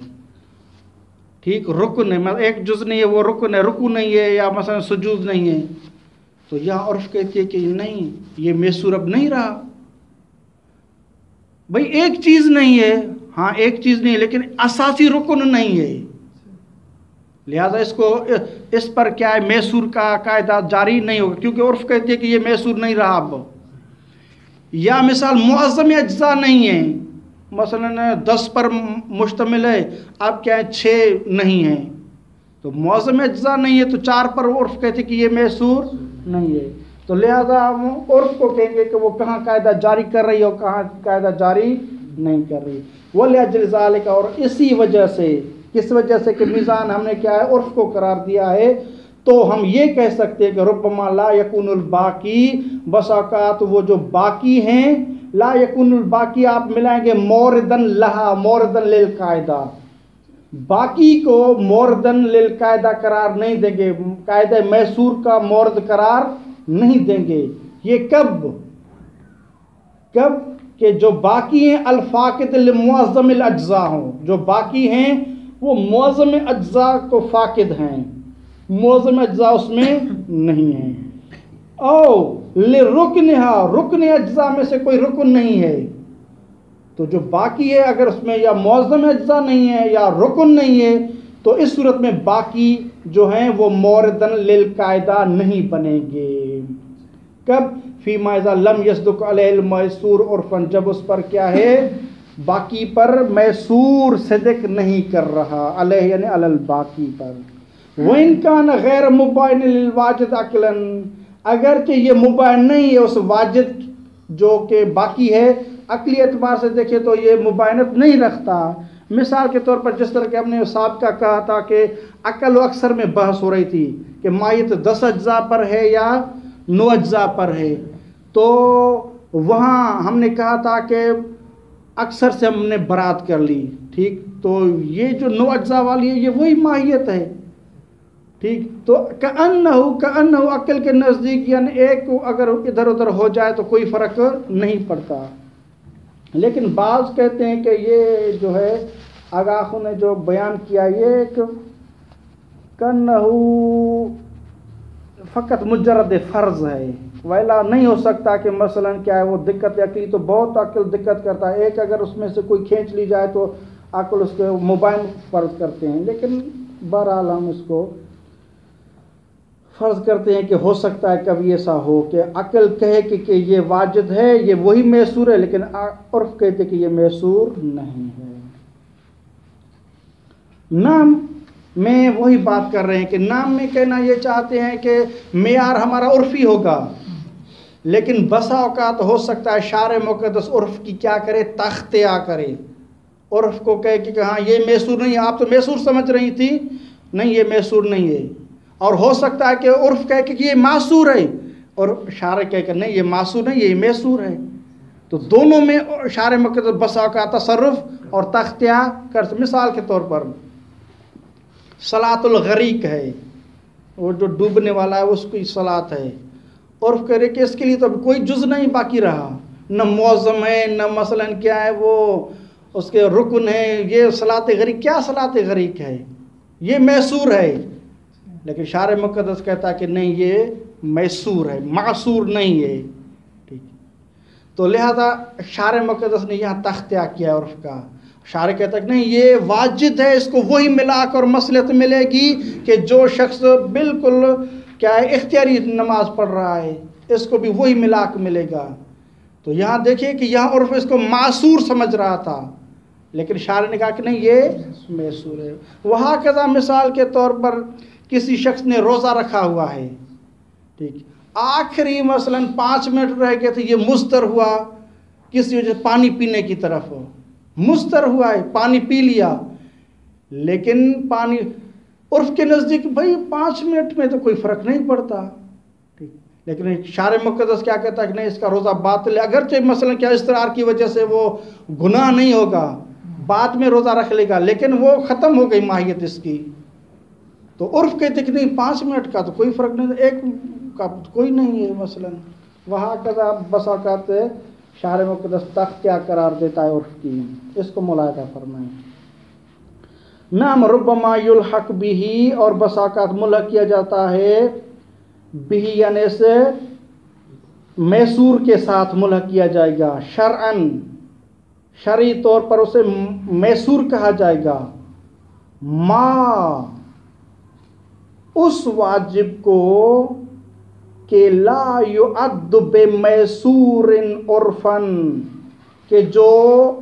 ठीक, रुकन है, मतलब एक जुज़ नहीं है वो रुकन है, रुकू नहीं है, या मसलन सुजूद नहीं है, तो यहाँ उर्फ कहती है कि नहीं ये मैसूर अब नहीं रहा। भाई एक चीज़ नहीं है, हाँ एक चीज़ नहीं है लेकिन असासी रुकन नहीं है, लिहाजा इसको इस पर क्या है मैसूर का कायदा जारी नहीं होगा, क्योंकि उर्फ कहती है कि ये मैसूर नहीं रहा अब। या मिसाल मुअज़्ज़म अज्ज़ा नहीं है, मसलन 10 पर मुश्तमिल है, अब क्या है 6 नहीं है, तो मुअज़्ज़म अज्ज़ा नहीं है तो 4 पर उर्फ कहते कि ये मैसूर नहीं है। तो लिहाजा हम उर्फ को कहेंगे कि वो कहाँ कायदा जारी कर रही है और कहाँ कायदा जारी नहीं कर रही। वलिअज्ल ज़ालिक, और इसी वजह से, किस वजह से कि मीज़ान हमने क्या है उर्फ को करार दिया है, तो हम ये कह सकते हैं कि रुब्बमा ला यकूनुल बाकी, बसाकात वो जो बाकी हैं, ला यकूनुल बाकी आप मिलाएंगे मौरिदन लहा, मौरिदन लिल कायदा, बाकी को मौरिदन लिल कायदा करार नहीं देंगे, कायदा मैसूर का मौरद करार नहीं देंगे। ये कब कि जो बाकी हैं अल फ़ाक़िद लिल मुअज़्ज़म अल अज्ज़ा हों, जो बाकी हैं वो मुअज़्ज़म अज्ज़ा को फ़ाक़िद हैं, मुअज़्ज़म अज्ज़ा उसमें नहीं है। ओ ले रुकनहा, रुकन अज्ज़ा में से कोई रुकन नहीं है, तो जो बाकी है अगर उसमें या मुअज़्ज़म अज्ज़ा नहीं है या रुकन नहीं है, तो इस सूरत में बाकी जो हैं वो मौरिदन लिल कायदा नहीं बनेंगे। कब? फ़ीमा इज़ा लम यसदुक अलैहिल मैसूर उर्फ़न, जब उस पर क्या है बाकी पर मैसूर सिद्क नहीं कर रहा, अलैह यानी अलल बाकी पर। व इन कान गैर मुबाइन लिल वाजिद अक़लन, अगरचे ये मुबाइन नहीं है उस वाजिद जो कि बाकी है, अकली एतबार से देखें तो ये मुबाइनत नहीं रखता। मिसाल के तौर पर जिस तरह के हमने साबिक़ा कहा था कि अकल व अक्सर में बहस हो रही थी कि माहियत 10 अज्ज़ा पर है या 9 अज्ज़ा पर है, तो वहाँ हमने कहा था कि अक्सर से हमने बरात कर ली। ठीक, तो ये जो 9 अज्ज़ा वाली है ये वही माहियत है। ठीक, तो कअन्नहु अक्ल के नज़दीक यानी एक अगर इधर उधर हो जाए तो कोई फ़र्क नहीं पड़ता, लेकिन बाज़ कहते हैं कि ये जो है आगाखों ने जो बयान किया ये एक कन्नहु फ़कत मुजर्रद फ़र्ज़ है, वैला नहीं हो सकता कि मसलन क्या है वो दिक्कत अकली तो बहुत अक्ल दिक्कत करता है। एक अगर उसमें से कोई खींच ली जाए तो अक्ल उसके मोबाइल फ़र्ज करते हैं, लेकिन बहरहाल हम इसको फ़र्ज़ करते हैं कि हो सकता है कभी ऐसा हो कि अक्ल कहे कि ये वाजिद है, ये वही मैसूर है, लेकिन उर्फ कहते कि ये मैसूर नहीं है। नाम में वही बात कर रहे हैं कि नाम में कहना ये चाहते हैं कि मेयार हमारा उर्फ़ी होगा, लेकिन बसा औकात हो सकता है शार मुक़द्दस उर्फ़ की क्या करे, तख्तिया करे, उर्फ़ को कहे कि हाँ ये मैसूर नहीं है, आप तो मैसूर समझ रही थी, नहीं ये मैसूर नहीं है। और हो सकता है कि उर्फ़ कहे कि ये मासूर है और शार कहे कि नहीं ये मासूर नहीं, ये मैसूर है। तो दोनों में शार मुक़द्दस बसा औकात तसर्रुफ़ और तख्तिया कर। मिसाल के तौर पर सलातुल गरीक है, वो जो डूबने वाला है उसकी सलात है, उर्फ़ करे कि इसके लिए तो कोई जुज़ नहीं बाकी रहा, न मौज़म है न मसलन क्या है वो उसके रुकन है, ये सलात गरीक क्या सलात गरीक है, ये मैसूर है। लेकिन शार मुक़द्दस कहता है कि नहीं ये मैसूर है, मासूर नहीं है। ठीक, तो लिहाजा शार मुक़द्दस ने यहाँ तख्तिया किया उर्फ़ का। शार कहता है कि नहीं ये वाजिद है, इसको वही मिलाक और मसलहत मिलेगी कि जो शख्स बिल्कुल क्या है इख्तियारी नमाज पढ़ रहा है, इसको भी वही मिलाक मिलेगा। तो यहाँ देखिए कि यहाँ उर्फ़ इसको मासूर समझ रहा था, लेकिन शार ने कहा कि नहीं ये मैसूर है। वहाँ कदा मिसाल के तौर पर किसी शख्स ने रोज़ा रखा हुआ है, ठीक, आखिरी मसलन 5 मिनट रह गए थे, ये मुस्तर हुआ किसी वजह पानी पीने की तरफ, मुस्तर हुआ है, पानी पी लिया, लेकिन पानी उर्फ़ के नज़दीक भाई 5 मिनट में तो कोई फ़र्क नहीं पड़ता, ठीक। लेकिन शार मुक़द्दस क्या कहता है कि नहीं इसका रोज़ा बातिल है, अगरचे मसलन क्या इस्तरार की वजह से वो गुनाह नहीं होगा, बाद में रोज़ा रख लेगा, लेकिन वो ख़त्म हो गई माहियत इसकी। तो उर्फ़ कहते कि नहीं 5 मिनट का तो कोई फ़र्क नहीं, एक का तो कोई नहीं है मसलन। वहाँ कदा बस औक़ात शार मुक़द्दस तख्त क्या करार देता है उर्फ़ की, इसको मुलाहिज़ा फरमाएं। नाम रुब्बमा युल्हक़ बिही, और बस औक़ात मुल्हक़ किया जाता है बिही यानी से मैसूर के साथ मुल्हक़ किया जाएगा, शरअन शरई तौर पर उसे मैसूर कहा जाएगा, मा उस वाजिब को कि ला युअद्दु बेमैसूरिन उर्फ़न, कि जो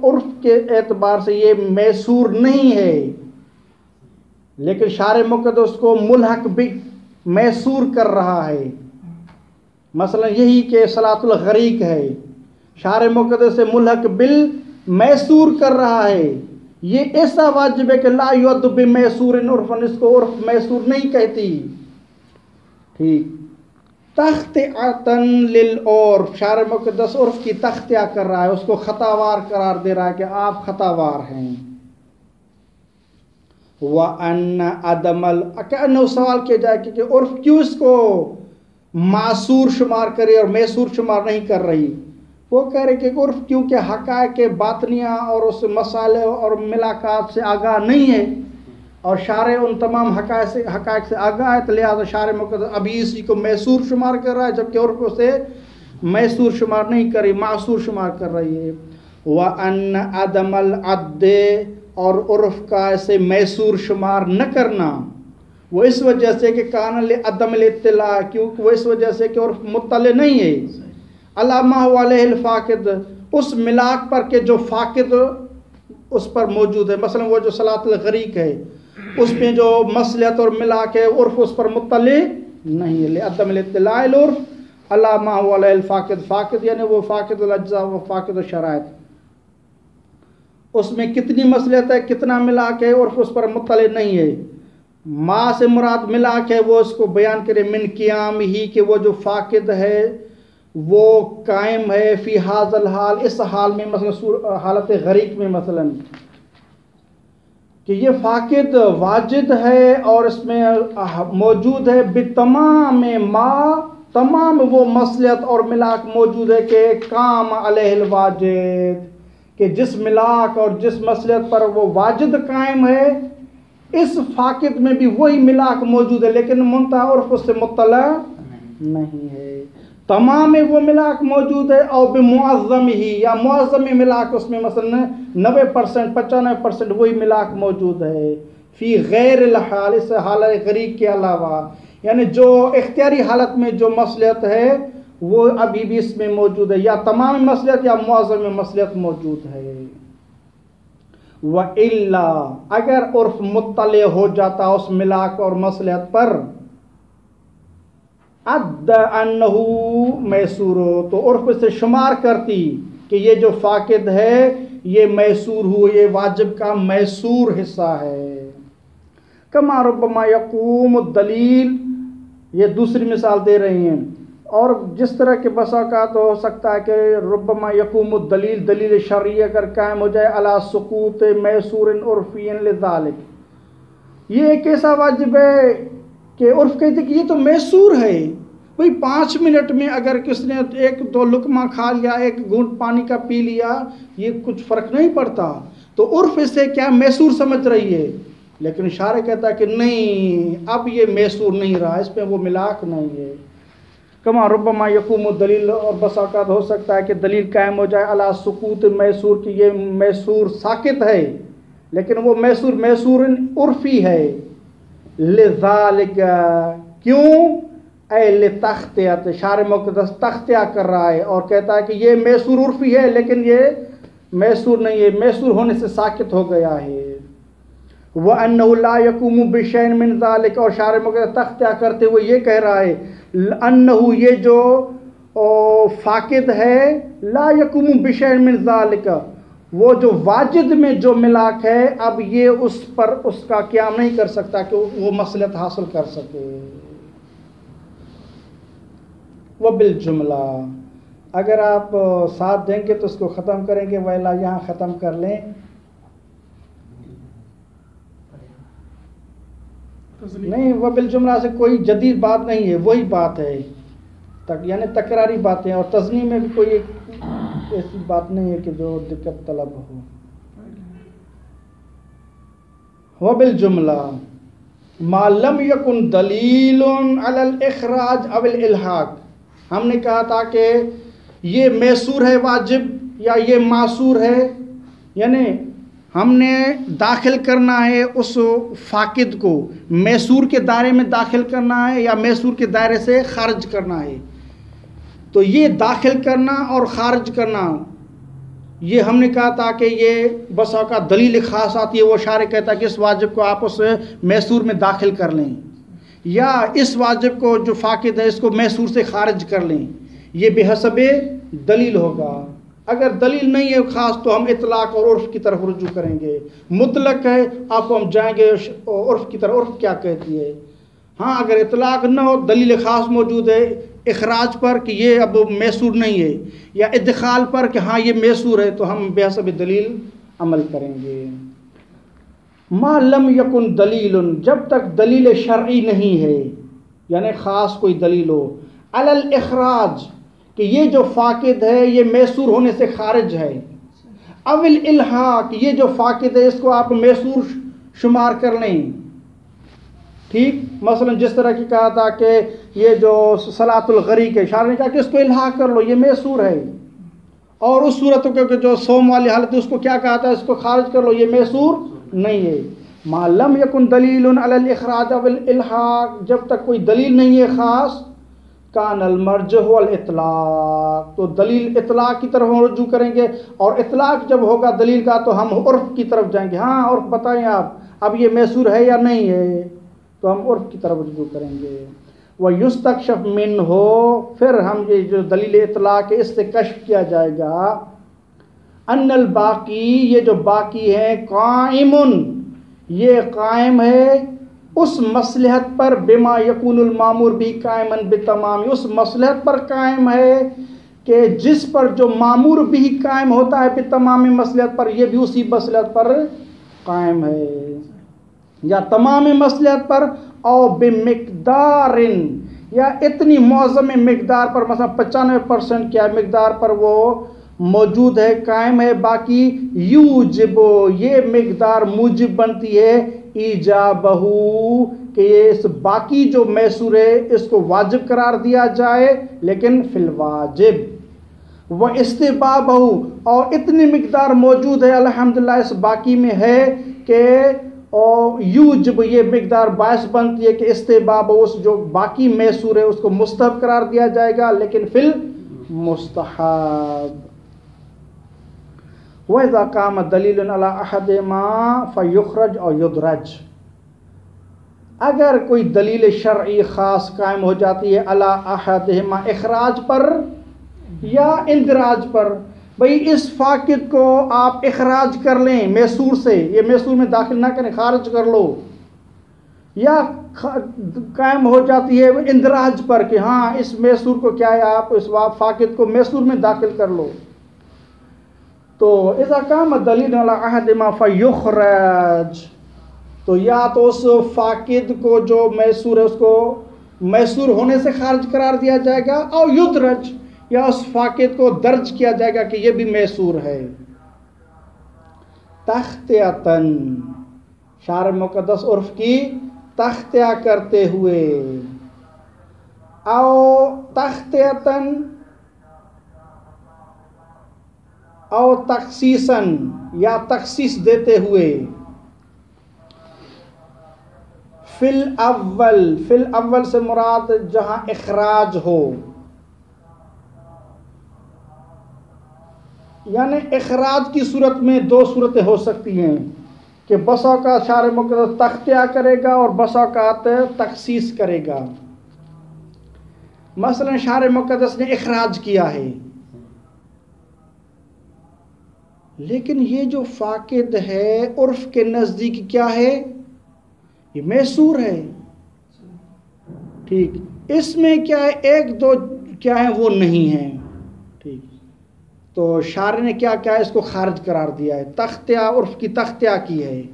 उर्फ़ के एतबार से ये मैसूर नहीं है, लेकिन शार मुक़द्दस को मुल्हक़ भी मैसूर कर रहा है। मसलन यही कि सलातुल गरीक है, शार मुक़द्दस से मुल्हक़ बिल मैसूर कर रहा है, ये ऐसा वाजिब है कि ला युअद्दु बेमैसूरिन उर्फ़न, इसको उर्फ़ मैसूर नहीं कहती, ठीक। तख्तिअतन लिल उर्फ़, शार मुक़द्दस उर्फ़ की तख्तिया कर रहा है, उसको ख़तावार करार दे रहा है कि आप ख़तावार हैं। व अन्न अदमल, अक्न सवाल किया जाए कि उर्फ़ क्यों इसको मासूर शुमार करे और मैसूर शुमार नहीं कर रही। वो कह रहे कि उर्फ़ क्योंकि हक़ाइक़ बातनिया और उस मसाले और मिलाकात से आगाह नहीं है, और शार उन तमाम हक़ाइक़ से आगाह है, तो लिहाजा शार मुक़द्दस अभी इसी को मैसूर शुमार कर रहा है, जबकि उर्फ़ उसे मैसूर शुमार नहीं कर रही, मासूर शुमार कर रही है। व अन्न अदमल अद्दे, और उर्फ़ का ऐसे मैसूर शुमार न करना, वो इस वजह से कि कान अदम इत्तिला, क्योंकि वो इस वजह से कि उर्फ़ मुत्तले नहीं है अलामा वालेहिल फ़ाक़िद, उस मिलाक पर के जो फ़ाक़िद उस पर मौजूद है। मसलन वो जो सलातुल गरीक है उसमें जो मसलहत और मिलाक है, उर्फ़ उस पर मुत्तले नहीं है। अदम इत्तिलाइल उर्फ़ अलामा वालेहिल फ़ाक़िद, फ़ाक़िद यानी वो फ़ाक़िदुल अज्ज़ा व फ़ाक़िदुश शराइत, उसमें कितनी मसलहत है कितना मिलाक है, उर्फ़ उस पर मुत्तले नहीं है। माँ से मुराद मिलाक है, वो उसको बयान करे मिन क़ियाम ही, कि वो जो फ़ाक़िद है वो कायम है फ़ी हाज़ल हाल, इस हाल में, मसलन हालत गरीक में, मसलन कि ये फ़ाक़िद वाजिद है और इसमें मौजूद है बितमाम माँ, तमाम वो मसलहत और मिलाक मौजूद है कि काम अलैहिल वाजिद, कि जिस मिलाक और जिस मसलहत पर वो वाजिद कायम है, इस फ़ाक़िद में भी वही मिलाक मौजूद है, लेकिन मुंतहा उर्फ़ उससे मुत्तला नहीं है। तमाम वो मिलाक मौजूद है, और बेमुअज़्ज़म ही या मुअज़्ज़म मिलाक उसमें मसलन 90% 95% वही मिलाक मौजूद है। फ़ी गैर हाल, इस हालत गरीब के अलावा, यानी जो इख्तियारी हालत में जो मसलहत है वो अभी भी इसमें मौजूद है, या तमाम मसलहत या मुअज़्ज़म मसलहत मौजूद है। व इल्ला, अगर उर्फ मुत्तले हो जाता उस मिलाक और मसलहत पर, अद्द अन्नहु मैसूरो, तो उर्फ से शुमार करती कि ये जो फाकिद है ये मैसूर हो, ये वाजिब का मैसूर हिस्सा है। कमा रुब्बमा यकूम दलील, ये दूसरी मिसाल दे रही हैं, और जिस तरह के बसाका तो हो सकता है कि रुब्बमा यकूम दलील, दलील शरई अगर कायम हो जाए अला सुकूत मैसूर उर्फियन लिज़ालिक, ये एक ऐसा वाजिब है कि उर्फ कहते कि ये तो मैसूर है। भाई 5 मिनट में अगर किसने 1-2 लुकमा खा लिया, 1 घूंट पानी का पी लिया, ये कुछ फ़र्क नहीं पड़ता, तो उर्फ इसे क्या मैसूर समझ रही है। लेकिन शारे कहता है कि नहीं, अब ये मैसूर नहीं रहा, इस पर वो मिलाक नहीं है। कमा रुब्बमा यकूम दलील, और बसाकात हो सकता है कि दलील कायम हो जाए अला सुकूत मैसूर, की ये मैसूर साकित है, लेकिन वो मैसूर मैसूर उर्फी है। लिज़ालिका, क्यों, ए तख्तियत, शार मुक़द्दस तख्तिया कर रहा है और कहता है कि ये मैसूर उर्फी है, लेकिन ये मैसूर नहीं है, मैसूर होने से साकित हो गया है। व अन्नहु ला यकूमु बिशैइन मिन ज़ालिक, और शार मुक़द्दस तख्तिया करते हुए ये कह रहा है अन्नहु, ये जो फाकिद है, ला यकूमु बिशैइन मिन ज़ालिक, वो जो वाजिद में जो मिलाक है, अब ये उस पर उसका क़याम नहीं कर सकता कि वो मसलहत हासिल कर सके। वह बिल जुमला, अगर आप साथ देंगे तो उसको ख़त्म करेंगे, वैला यहाँ ख़त्म कर लें। नहीं, वह बिल जुमला से कोई जदीद बात नहीं है, वही बात है, यानी तकरारी बातें, और तज़नी में भी कोई ऐसी बात नहीं है कि जो दिक्कत तलब हो। वह बिल जुमला मा लम यकुन दलीलुन अलल इखराज अविल इल्हाक, हमने कहा था कि ये मैसूर है वाजिब या ये मासूर है, यानी हमने दाखिल करना है उस फाकिद को मैसूर के दायरे में दाखिल करना है या मैसूर के दायरे से खारिज करना है। तो ये दाखिल करना और खारिज करना, ये हमने कहा था कि ये बसा का दलील ख़ास आती है, वो शारे कहता है कि इस वाजिब को आप उस मैसूर में दाखिल कर लें, या इस वाजिब को जो फाकिद है इसको मैसूर से खारिज कर लें, ये बेहसबे दलील होगा। अगर दलील नहीं है ख़ास तो हम इतलाक़ और उर्फ़ की तरफ रुजू करेंगे। मुतलक है आपको हम जाएंगे उर्फ़ की तरफ, उर्फ़ क्या कहती है। हाँ, अगर इतलाक़ न हो, दलील ख़ास मौजूद है इखराज पर कि ये अब मैसूर नहीं है, या इदखाल पर कि हाँ ये मैसूर है, तो हम बेहसब दलील अमल करेंगे। मा लम यकुन दलीलुन, जब तक दलील शरई नहीं है, यानी ख़ास कोई दलील हो, अलल इखराज कि ये जो फाकिद है ये मैसूर होने से खारिज है, अविल इल्हाक, ये जो फाकिद है इसको आप मैसूर शुमार कर लें। ठीक, मसलन जिस तरह की कहा था कि ये जो सलातुल गरीक है, शार ने कहा कि इसको इल्हाक कर लो, ये मैसूर है, और उस सूरत के जो सोम वाली हालत है उसको क्या कहा था, इसको खारिज कर लो, ये मैसूर नहीं है। मालम यकुन दलीलुन अलल इखराज अविल इल्हाक, जब तक कोई दलील नहीं है ख़ास, कानल मर्जह वल इतलाक़, तो दलील इतलाक़ की तरफ हम रुजू करेंगे, और इतलाक़ जब होगा दलील का तो हम उर्फ़ की तरफ जाएंगे। हाँ, उर्फ़ बताएं आप, अब ये मैसूर है या नहीं है, तो हम उर्फ़ की तरफ रुजू करेंगे। वह युस्तकशफ मिन हो, फिर हम ये जो दलील इतलाक़ है इससे कश्फ किया जाएगा। अन्नल बाकी, ये जो बाकी है, काइमुन, ये कायम है उस मसलहत पर, बिमा यकूनुल मामूर भी कायमन बितमामी, उस मसलहत पर कायम है कि जिस पर जो मामूर भी कायम होता है बितमामी मसलहत पर, ये भी उसी मसलहत पर कायम है, या तमाम मसलहत पर, और बेमिकदारिन, या इतनी मौज़म मिकदार पर, मतलब 95% क्या मिकदार पर वो मौजूद है, कायम है। बाकी यूजिबो, ये मिकदार मूजिब बनती है ईजाबहू कि ये इस बाकी जो मैसूर है इसको वाजिब करार दिया जाए, लेकिन फिल वाजिब व इस्तिबाबहू, और इतनी मिकदार मौजूद है अल्हम्दुलिल्लाह इस बाकी में है कि और यूजब ये मिकदार बायस बनती है कि इस्तिबाब उस जो बाकी मैसूर है उसको मुस्तहब करार दिया जाएगा, लेकिन फिल मुस्तहब। वइज़ा काम दलीलन अला अहदिमा फयुखरज और युदरज, अगर कोई दलील शरई ख़ास कायम हो जाती है अला अहदिमा इखराज पर या इंदराज पर, भाई इस फाकिद को आप इखराज कर लें मैसूर से, ये मैसूर में दाखिल ना करें, खारिज कर लो, या कायम हो जाती है इंदराज पर कि हाँ इस मैसूर को क्या है आप इस फाकिद को मैसूर में दाखिल कर लो, तो इज़ा काम दलील अला अहदिमा फयुखरज, तो या तो उस फाकिद को जो मैसूर है उसको मैसूर होने से खारिज करार दिया जाएगा, और युदरज या उस फाकिद को दर्ज किया जाएगा कि यह भी मैसूर है। तख्तियातन, शार मुक़द्दस उर्फ की तख्तिया करते हुए, आओ तख्तियातन और तखसीसन या तखसीस देते हुए, फिल अव्वल से मुराद जहां इखराज हो, यानी इखराज की सूरत में दो सूरतें हो सकती हैं कि बस औक़ात शार मुक़द्दस तख्तिया करेगा और बस औक़ात तखसीस करेगा। मसलन शार मुक़द्दस ने इखराज किया है, लेकिन ये जो फाकिद है उर्फ के नज़दीक क्या है, ये मैसूर है, ठीक, इसमें क्या है एक दो क्या है वो नहीं है, ठीक, तो शार ने क्या क्या इसको खारिज करार दिया है, तख्तिया उर्फ की तख्तिया की है,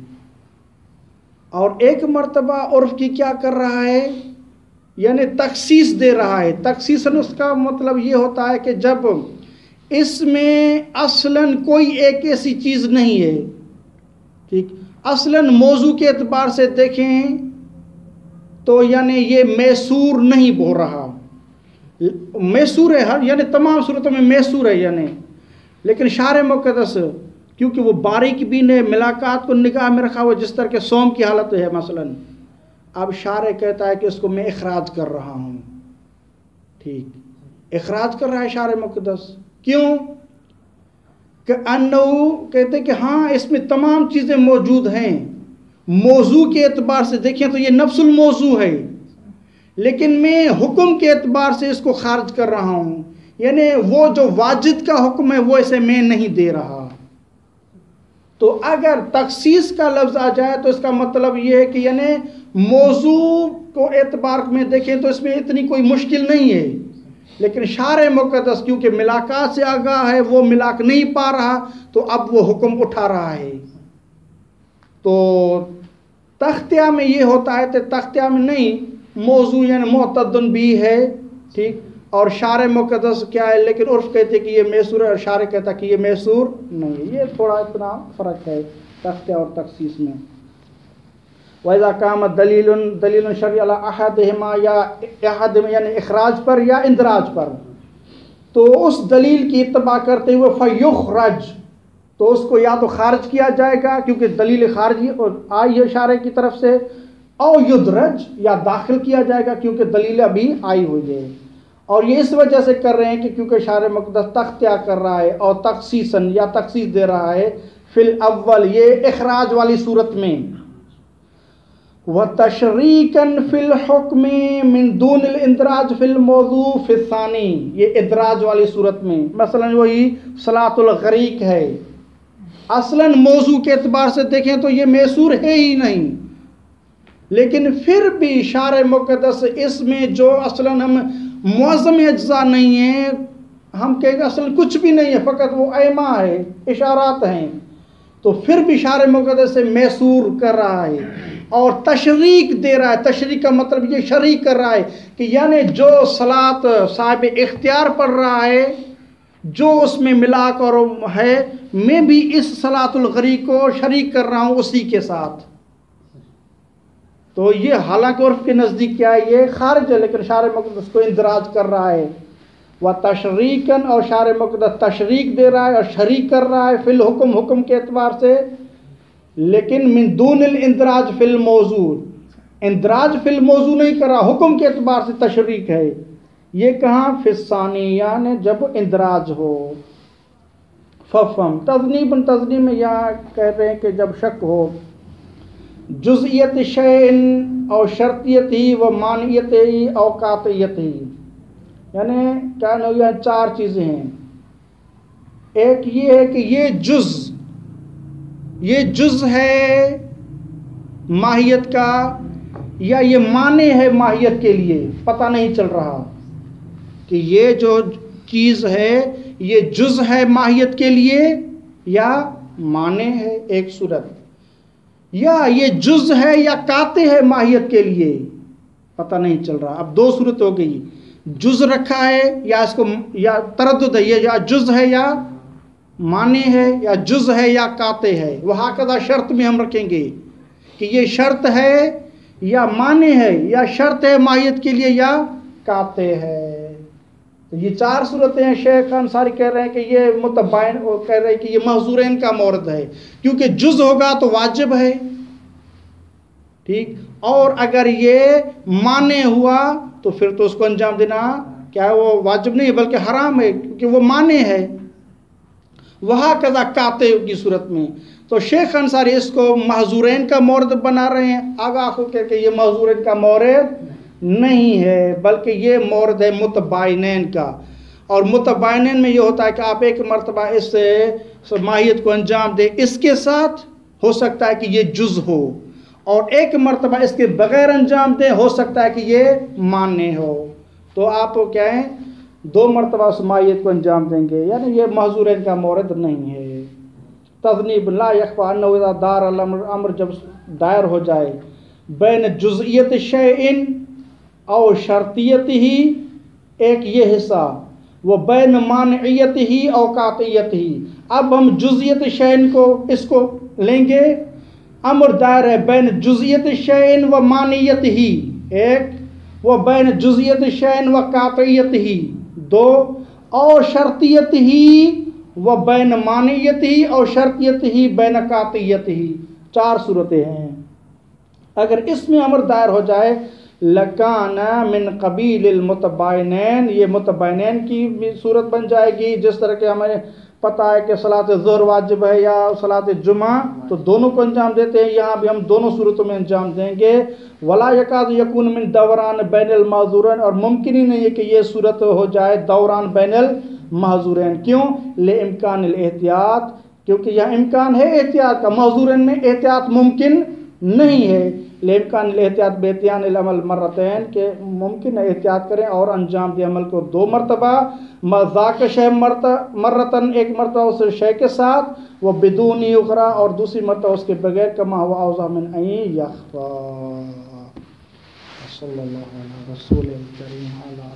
और एक मर्तबा उर्फ की क्या कर रहा है, यानी तखसीस दे रहा है। तखसीसन उसका मतलब ये होता है कि जब इसमें असलन कोई एक ऐसी चीज़ नहीं है, ठीक, असलन मौजू के एतबार से देखें तो यानी ये मैसूर नहीं हो रहा, मैसूर है हर यानी तमाम सूरतों में मैसूर है यानी, लेकिन शार मुक़द्दस क्योंकि वो बारीक बीन है, मिलाकात को निगाह में रखा हुआ, जिस तरह के सोम की हालत है मसलन, अब शार कहता है कि इसको मैं इखराज कर रहा हूँ, ठीक, इखराज कर रहा है शार मुक़द्दस, क्यों कि अन्नहु कहते कि हाँ इसमें तमाम चीज़ें मौजूद हैं, मौजू के एतबार से देखें तो ये नफ्सुल मौजू है, लेकिन मैं हुक्म के एतबार से इसको खारिज कर रहा हूँ, यानी वो जो वाजिद का हुक्म है वो इसे मैं नहीं दे रहा। तो अगर तखसीस का लफ्ज़ आ जाए तो इसका मतलब ये है कि यानी मौजू को एतबार में देखें तो इसमें इतनी कोई मुश्किल नहीं है, लेकिन शार मुक़द्दस क्योंकि मिलाकात से आगाह है, वो मिलाक नहीं पा रहा, तो अब वो हुक्म उठा रहा है। तो तख्तिया में ये होता है तो तख्तिया में नहीं, मौजू यानी मुअत्तदुन भी है, ठीक, और शार मुक़द्दस क्या है, लेकिन उर्फ कहते कि ये मैसूर है और शार कहता कि ये मैसूर नहीं है, ये थोड़ा इतना फ़र्क है तख्तिया और तखसीस में। वइज़ा काम दलील शरई अला अहदिहिमा या अहद में यानी इखराज पर या इंदराज पर, तो उस दलील की इत्तबा करते हुए फयुखरज, तो उसको या तो खारिज किया जाएगा क्योंकि दलील खारिजी आई है इशारे की तरफ से, और युदरज या दाखिल किया जाएगा क्योंकि दलील अभी आई हुई है, और ये इस वजह से कर रहे हैं कि क्योंकि शार मुक़द्दस तख्तिया कर रहा है और तखसीसन या तखसीस दे रहा है फिल अव्वल ये इखराज वाली सूरत में, व तशरीकन फिल हुक्म मिन दूनिल इंदराज फिल मौजू फिल सानी, ये इदराज वाली सूरत में, मसलन वही सलातुल गरीक है, असलन मौजू के एतबार से देखें तो ये मैसूर है ही नहीं, लेकिन फिर भी शार मुक़द्दस इसमें जो असलन हम मुअज़्ज़म अज्ज़ा नहीं है, हम कहेंगे असल कुछ भी नहीं है, फ़कत वो ऐमा है, इशारात हैं, तो फिर भी शार मुक़द्दस से मैसूर कर रहा है और तशरीक दे रहा है। तशरीक का मतलब ये शरीक कर रहा है कि यानी जो सलात साहिब इख्तियार पढ़ रहा है, जो उसमें मिलाक और है, मैं भी इस सलातुल गरीक को शरीक कर रहा हूँ उसी के साथ, तो ये हालांकि उर्फ के नज़दीक क्या है, ये खारिज है, लेकिन शार मुक़द्दस को इंदराज कर रहा है। व तशरीकन, और शार मुक़द्दस तशरीक दे रहा है और शरीक कर रहा है फिल हुक्म, हुक्म के एतबार से, लेकिन मिन दूनिल इंदराज फिल मौजू, इंदराज फिल मौजू नहीं कर रहा, हुक्म के एतबार से तशरीक है। ये कहाँ फिस्सानी, यानी जब इंदराज हो। फफम तज़नीबन, तज़नीब में यहाँ कह रहे हैं कि जब शक हो, जुज़इयत शैइन और शर्तियती व मानियती और कातियती, यानी क्या ना, यहाँ चार चीज़ें हैं। एक ये है कि ये जुज़ है माहियत का, या ये माने है माहियत के लिए, पता नहीं चल रहा कि ये जो चीज़ है ये जुज़ है माहियत के लिए या माने है एक सूरत, या ये जुज़ है या काते है माहियत के लिए, पता नहीं चल रहा। अब दो सूरत हो गई, जुज़ रखा है या इसको, या तरद्दुद है, ये या जुज़ है या माने है, या जुज़ है या काते है। वहाँ कदा शर्त में हम रखेंगे कि ये शर्त है या माने है, या शर्त है माहियत के लिए या काते है। तो ये चार सूरतें हैं। शेख अंसारी कह रहे हैं कि ये मुतबाइन, कह रहे हैं कि ये महजूरैन का मौरद है, क्योंकि जुज़ होगा तो वाजिब है, ठीक, और अगर ये माने हुआ तो फिर तो उसको अंजाम देना क्या है, वो वाजिब नहीं बल्कि हराम है, क्योंकि वो माने है। वहाँ कज़ा काते की सूरत में तो शेख अंसारी इसको महजूरैन का मौरद बना रहे हैं। आगा को कह के ये महजूरैन का मौरद नहीं है, बल्कि ये मौरद है मुतबाइनैन का। और मुतबाइनैन में ये होता है कि आप एक मरतबा इससे माहियत को अंजाम दे, इसके साथ हो सकता है कि ये जुज़ हो, और एक मरतबा इसके बगैर अंजाम दे, हो सकता है कि ये माने हो। तो आप क्या है, दो मरतबा उस माहियत को अंजाम देंगे, यानी ये महजूरैन का मौरद नहीं है। तज़नीब ला यख्फा अन्नहु इज़ा दार अल-अम्र, जब दायर हो जाए बैन जुज़इयत शैइन और शर्तियत ही, एक ये हिस्सा, वो बैन मानियत ही और कातियत ही। अब हम जुज़इयत शैइन को इसको लेंगे, अमर दायर है बैन जुज़इयत शैइन व मानियत ही एक, वो बैन जुज़इयत शैइन व कातियत ही दो, और शर्तियत ही व बैन मानियत ही और शर्तियत ही बैन कातियत ही, चार सूरतें हैं। अगर इसमें अमर दायर हो जाए, लकाना मिन कबील मुतबाइनैन, ये मुतबाइनैन की भी सूरत बन जाएगी। जिस तरह के हमें पता है कि सलात ज़ोहर वाजिब है या सलात जुमा, तो दोनों को अंजाम देते हैं, यहाँ भी हम दोनों सूरतों में अंजाम देंगे। वला यकाद यकून मिन दौरान बैनल माज़ूरैन, और मुमकिन ही नहीं है कि ये सूरत हो जाए दौरान बैनल माज़ूरैन। क्यों? ले इम्कान एहतियात, क्योंकि यह इम्कान है एहतियात का, माज़ूरैन में एहतियात मुमकिन नहीं है। लेमकान एहतियात बेतियान अमल मर्रतैन, के मुमकिन है एहतियात करें और अंजाम दे अमल को दो मरतबा, मज़ाक शय मर्रतन, एक मरतबा उस शय के साथ, वो बिदूनी उखरा, और दूसरी मरतबा उसके बगैर, कमा हुआ औज़ा मिन अन यख्फा। सल्लल्लाहु अलैहि रसूलिल करीम अल्लाह